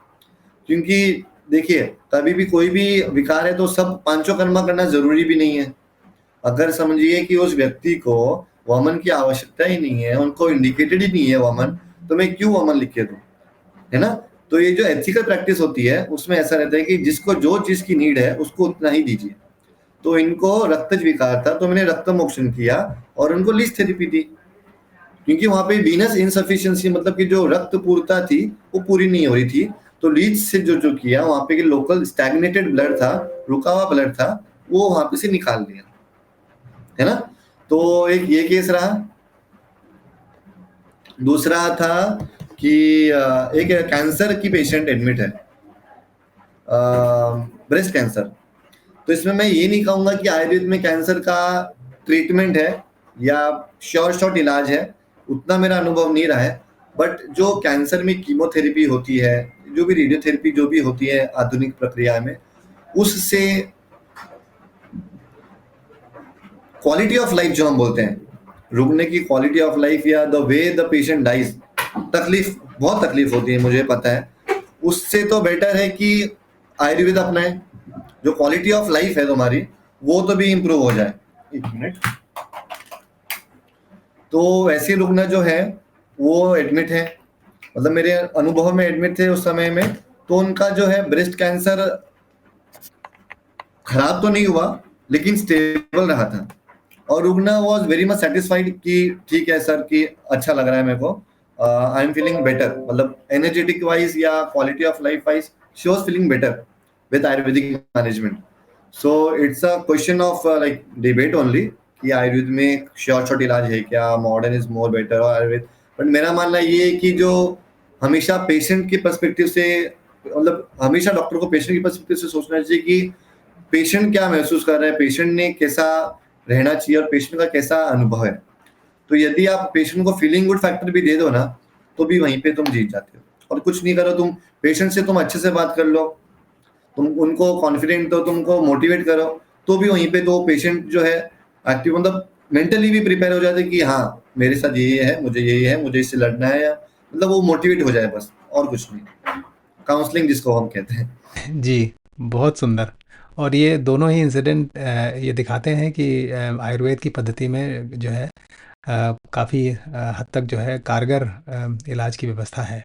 क्योंकि देखिए, कभी भी कोई भी विकार है तो सब पांचों कर्मा करना जरूरी भी नहीं है। अगर समझिए कि उस व्यक्ति को वमन की आवश्यकता ही नहीं है, उनको इंडिकेटेड ही नहीं है वमन, तो मैं क्यों वमन लिख के दूं, है ना? तो ये जो एथिकल प्रैक्टिस होती है उसमें ऐसा रहता है कि जिसको जो चीज की नीड है उसको उतना ही दीजिए। तो इनको रक्तज विकार था, तो मैंने रक्त मोक्षण किया और उनको लीच थेरेपी दी, क्योंकि वहां पे वीनस इनसफिशिएंसी, मतलब कि जो रक्त पूर्णता थी वो पूरी नहीं हो रही थी। तो लीच से जो जो किया, वहां पे लोकल स्टैग्नेटेड ब्लड था, रुका हुआ ब्लड था, वो वहां पे से निकाल दिया, है ना? तो एक ये केस रहा। दूसरा था कि एक कैंसर की पेशेंट एडमिट है, ब्रेस्ट कैंसर। तो इसमें मैं ये नहीं कहूंगा कि आयुर्वेद में कैंसर का ट्रीटमेंट है या शॉर्ट इलाज है, उतना मेरा अनुभव नहीं रहा है। बट जो कैंसर में कीमोथेरेपी होती है, जो भी रेडियोथेरेपी जो भी होती है आधुनिक प्रक्रिया में, उससे क्वालिटी ऑफ लाइफ जो हम बोलते हैं, रुकने की क्वालिटी ऑफ लाइफ या the way the patient dies, तकलीफ, बहुत तकलीफ होती है मुझे पता है, उससे तो बेटर है कि आयुर्वेद अपनाए। जो क्वालिटी ऑफ लाइफ है तुम्हारी, वो तो भी इम्प्रूव हो जाए। एक मिनट। तो वैसे रुकना जो है वो एडमिट है, मतलब मेरे अनुभव में एडमिट थे उस समय में। तो उनका जो है ब्रेस्ट कैंसर खराब तो नहीं हुआ, लेकिन स्टेबल रहा था। और रुगना वॉज वेरी मच सेटिस्फाइड कि ठीक है सर, कि अच्छा लग रहा है मेरे को, आई एम फीलिंग बेटर, मतलब एनर्जेटिक वाइज या quality of life wise she was feeling better with Ayurvedic management. So it's a question of like debate only कि आयुर्वेद में शॉर्ट इलाज है क्या, मॉडर्न इज मोर बेटर और आयुर्वेद। बट मेरा मानना ये है कि जो हमेशा पेशेंट के पर्सपेक्टिव से, मतलब हमेशा डॉक्टर को पेशेंट के पर्सपेक्टिव से सोचना चाहिए कि पेशेंट क्या महसूस कर रहा है, पेशेंट ने कैसा रहना चाहिए और पेशेंट का कैसा अनुभव है। तो यदि आप पेशेंट को फीलिंग गुड फैक्टर भी दे दो ना, तो भी वहीं पे तुम जीत जाते हो। और कुछ नहीं करो, तुम पेशेंट से तुम अच्छे से बात कर लो, तुम उनको कॉन्फिडेंट हो, तुमको मोटिवेट करो, तो भी वहीं पे तो पेशेंट जो है एक्टिव, मतलब मेंटली भी प्रिपेयर हो जाते कि हाँ मेरे साथ ये है, मुझे ये है, मुझे इससे लड़ना है, या मतलब वो मोटिवेट हो जाए, बस और कुछ नहीं। काउंसलिंग जिसको हम कहते हैं। जी, बहुत सुंदर। और ये दोनों ही इंसिडेंट ये दिखाते हैं कि आयुर्वेद की पद्धति में जो है काफ़ी हद तक जो है कारगर इलाज की व्यवस्था है।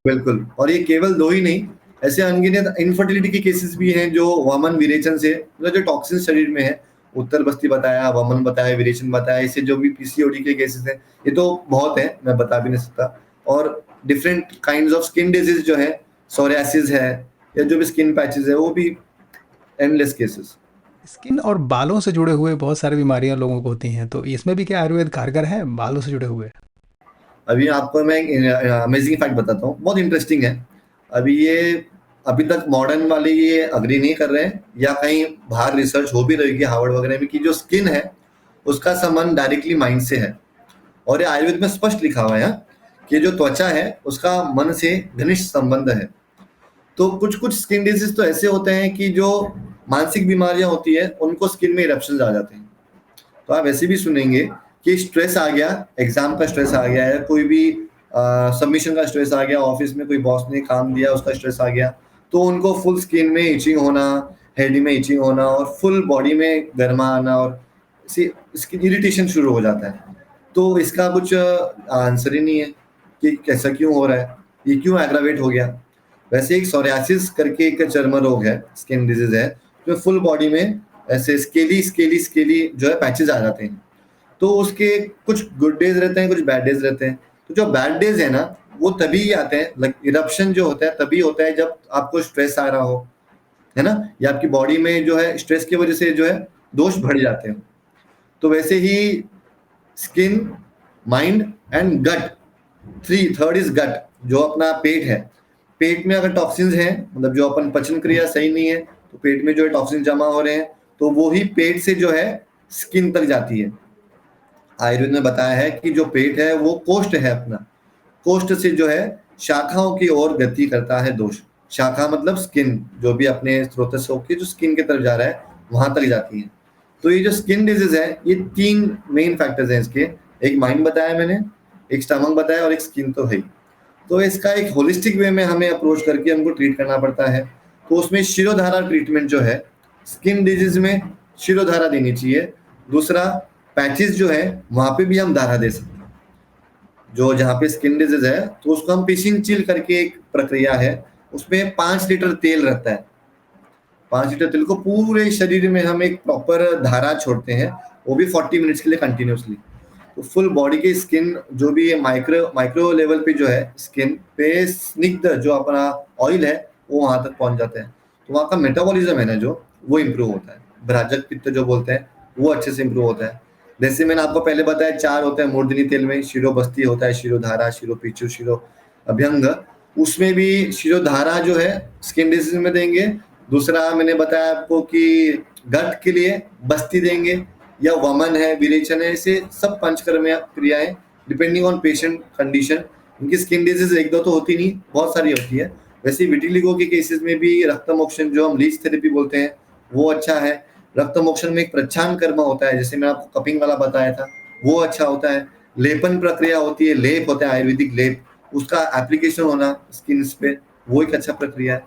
बिल्कुल। और ये केवल 2 ही नहीं, ऐसे अनगिनत इनफर्टिलिटी के केसेस भी हैं जो वमन विरेचन से, मतलब जो टॉक्सिन शरीर में है, उत्तर बस्ती बताया, वमन बताया, विरेचन बताया, इससे जो भी पीसीओडी के केसेस हैं, ये तो बहुत है, मैं बता भी नहीं सकता। और different kinds of skin disease जो है, सोरियासिस है, या जो भी स्किन पैचेस है, वो भी एंडलेस केसेस। स्किन और बालों से जुड़े हुए बहुत सारी बीमारियां लोगों को होती हैं, तो इसमें भी क्या आयुर्वेद कारगर है बालों से जुड़े हुए? अभी आपको मैं अमेजिंग फैक्ट बताता हूँ, बहुत इंटरेस्टिंग है। अभी ये अभी तक मॉडर्न वाले ये अग्री नहीं कर रहे हैं, या कहीं बाहर रिसर्च हो भी रहेगी हार्वर्ड वगैरह में, कि जो स्किन है उसका संबंध डायरेक्टली माइंड से है। और ये आयुर्वेद में स्पष्ट लिखा हुआ है कि जो त्वचा है उसका मन से घनिष्ठ संबंध है। तो कुछ कुछ स्किन डिजीज तो ऐसे होते हैं कि जो मानसिक बीमारियां होती है उनको स्किन में इरप्शन आ जाते हैं। तो आप ऐसे भी सुनेंगे कि स्ट्रेस आ गया, एग्जाम का स्ट्रेस आ गया है, कोई भी सबमिशन का स्ट्रेस आ गया, ऑफिस में कोई बॉस ने काम दिया उसका स्ट्रेस आ गया, तो उनको फुल स्किन में इचिंग होना, हेड में इचिंग होना और फुल बॉडी में गर्मा आना और इसकी इरिटेशन शुरू हो जाता है। तो इसका कुछ आंसर ही नहीं है कि कैसा क्यों हो रहा है, ये क्यों एग्रावेट हो गया। वैसे एक सोरियासिस करके एक चर्म रोग है, स्किन डिजीज है, जो फुल बॉडी में ऐसे स्केली स्केली स्केली जो है पैचेस आ जाते हैं। तो उसके कुछ गुड डेज रहते हैं, कुछ बैड डेज रहते हैं। तो जो बैड डेज है ना, वो तभी आते हैं, लाइक इरप्शन जो होता है तभी होता है जब आपको स्ट्रेस आ रहा हो, है ना, या आपकी बॉडी में जो है स्ट्रेस की वजह से जो है दोष बढ़ जाते हैं। तो वैसे ही skin, mind and gut, third is gut, जो अपना पेट है। पेट में अगर टॉक्सिन्स हैं, मतलब जो अपन पचन क्रिया सही नहीं है, तो पेट में जो है टॉक्सिन जमा हो रहे हैं, तो वो ही पेट से जो है स्किन तक जाती है। आयुर्वेद ने बताया है कि जो पेट है वो कोष्ठ है अपना, कोष्ठ से जो है शाखाओं की ओर गति करता है दोष। शाखा मतलब स्किन, जो भी अपने स्रोत से होकर जो स्किन की तरफ जा रहा है वहां तक जाती है। तो ये जो स्किन डिजीज है, ये 3 मेन फैक्टर्स हैं इसके। एक माइंड बताया मैंने, एक स्टमक बताया और एक स्किन तो है ही। तो इसका एक होलिस्टिक वे में हमें अप्रोच करके हमको ट्रीट करना पड़ता है। तो उसमें शिरोधारा ट्रीटमेंट जो है, स्किन डिजीज में शिरोधारा देनी चाहिए। दूसरा, पैचेस जो है वहां पे भी हम धारा दे सकते हैं। जो जहाँ पे स्किन डिजीज है तो उसको हम पिशिंग चिल करके एक प्रक्रिया है, उसमें 5 लीटर तेल रहता है। 5 लीटर तेल को पूरे शरीर में हम एक प्रॉपर धारा छोड़ते हैं, वो भी 40 मिनट्स के लिए कंटिन्यूसली। तो फुल बॉडी की स्किन जो भी है, माइक्रो लेवल पे जो है स्किन पे स्निग्ध जो अपना ऑयल है वो वहां तक पहुंच जाता है। तो वहाँ का मेटाबॉलिज्म है ना जो, वो इम्प्रूव होता है। भ्राजक पित्त जो बोलते हैं वो अच्छे से इम्प्रूव होता है। जैसे मैंने आपको पहले बताया 4 होते हैं मूर्धनी तेल में, शिरोबस्ती होता है, शिरोधारा, शिरोपीछू, शिरो अभ्यंग। उसमें भी शिरोधारा जो है स्किन डिजीज में देंगे। दूसरा मैंने बताया आपको कि गट के लिए बस्ती देंगे, या वमन है, विरेचन है, ऐसे सब पंचकर्म क्रियाएं डिपेंडिंग ऑन पेशेंट कंडीशन। इनकी स्किन डिजीज 1-2 तो होती नहीं, बहुत सारी होती है। वैसे विटिलिगो के केसेस में भी रक्त मोक्षण जो हम लीच थेरेपी बोलते हैं वो अच्छा है। रक्त मोक्षण में एक प्रच्छान कर्म होता है, जैसे मैं आपको कपिंग वाला बताया था, वो अच्छा होता है। लेपन प्रक्रिया होती है, लेप होता है आयुर्वेदिक लेप, उसका एप्लीकेशन होना स्किन पे, वो एक अच्छा प्रक्रिया है।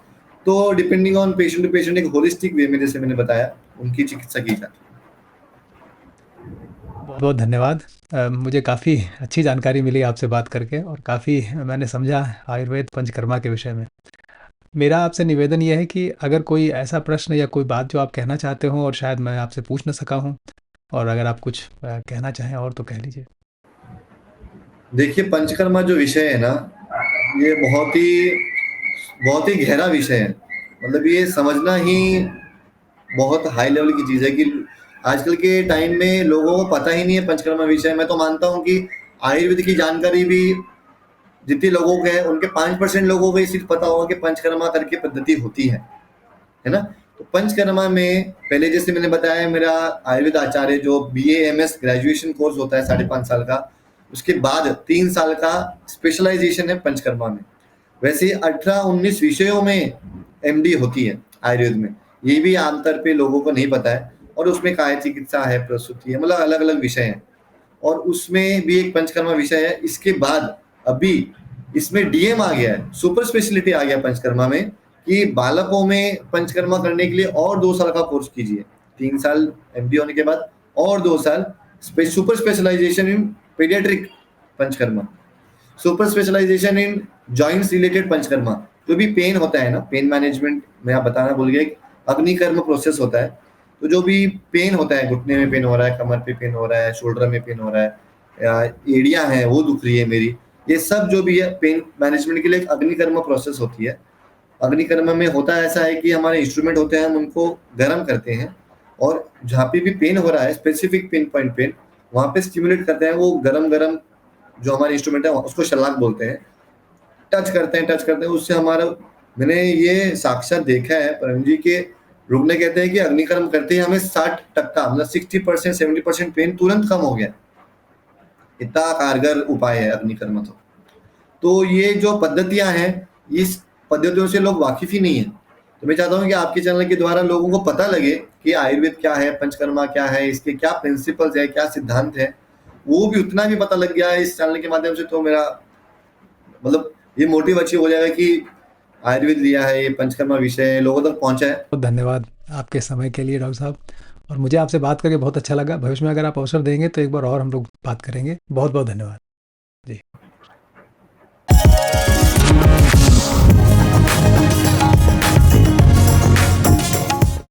तो depending on patient to patient एक होलिस्टिक वे में, जैसे मैंने बताया, उनकी चिकित्सा की जाती है। बहुत बहुत धन्यवाद। मुझे काफ़ी अच्छी जानकारी मिली आपसे बात करके और काफ़ी मैंने समझा आयुर्वेद पंचकर्मा के विषय में। मेरा आपसे निवेदन ये है कि अगर कोई ऐसा प्रश्न या कोई बात जो आप कहना चाहते हो और शायद मैं आपसे पूछ न सका हूँ, और अगर आप कुछ कहना चाहें और तो कह लीजिए। देखिए, पंचकर्मा जो विषय है ना, ये बहुत ही गहरा विषय है। मतलब ये समझना ही बहुत हाई लेवल की चीज है कि आजकल के टाइम में लोगों को पता ही नहीं है पंचकर्मा विषय। मैं तो मानता हूँ कि आयुर्वेद की जानकारी भी जितने लोगों के हैं उनके 5% लोगों को ये सिर्फ पता होगा कि पंचकर्मा करके पद्धति होती है ना। तो पंचकर्मा में पहले जैसे मैंने बताया, मेरा आयुर्वेद आचार्य जो BA MS ग्रेजुएशन कोर्स होता है 5.5 साल का, उसके बाद 3 साल का स्पेशलाइजेशन है पंचकर्मा में। वैसे 18-19 विषयों में MD होती है आयुर्वेद में, ये भी आमतौर पे लोगों को नहीं पता है। और उसमें काय चिकित्सा है, प्रसूति है, मतलब अलग अलग विषय हैं, और उसमें भी एक पंचकर्मा विषय है। इसके बाद अभी इसमें DM आ गया है, सुपर स्पेशलिटी आ गया पंचकर्मा में, कि बालकों में पंचकर्मा करने के लिए और 2 साल का कोर्स कीजिए। 3 साल MD होने के बाद और 2 साल super specialisation in paediatric Panchakarma, super specialisation in joints related Panchakarma. जो भी पेन होता है ना, पेन मैनेजमेंट मैं आप बताना भूल गया, एक अग्निकर्म प्रोसेस होता है। तो जो भी पेन होता है, घुटने में पेन हो रहा है, कमर पे पेन हो रहा है, शोल्डर में पेन हो रहा है, या एड़ियां हैं वो दुख रही है मेरी, ये सब जो भी है पेन मैनेजमेंट के लिए एक अग्निकर्म प्रोसेस होती है। अग्निकर्म में होता ऐसा है कि हमारे इंस्ट्रूमेंट होते हैं, हम उनको गर्म करते हैं, और जहाँ पे भी पेन हो रहा है, स्पेसिफिक पिन पॉइंट पेन, वहाँ पे स्टिमुलेट करते हैं। वो गरम गरम जो हमारे इंस्ट्रूमेंट है उसको शलाक बोलते हैं, टच करते हैं, उससे हमारा, मैंने ये साक्षात देखा है, परम जी के रुग्ण कहते हैं कि अग्निकर्म करते ही हमें 60% मतलब 60% 70% पेन तुरंत कम हो गया। इतना कारगर उपाय है अग्निकर्म। तो ये जो पद्धतियां हैं, इस पद्धतियों से लोग वाकिफ ही नहीं है। तो मैं चाहता हूँ कि आपके चैनल के द्वारा लोगों को पता लगे कि आयुर्वेद क्या है, पंचकर्मा क्या है, इसके क्या प्रिंसिपल्स है, क्या सिद्धांत है, वो भी उतना भी पता लग गया है इस चैनल के माध्यम से। तो मेरा मतलब ये मोटिव अचीव हो जाएगा कि आयुर्वेद लिया है, ये पंचकर्मा विषय लोगों तक पहुंचा है। बहुत धन्यवाद आपके समय के लिए डॉक्टर साहब, और मुझे आपसे बात करके बहुत अच्छा लगा। भविष्य में अगर आप अवसर देंगे तो एक बार और हम लोग बात करेंगे। बहुत बहुत धन्यवाद। जी।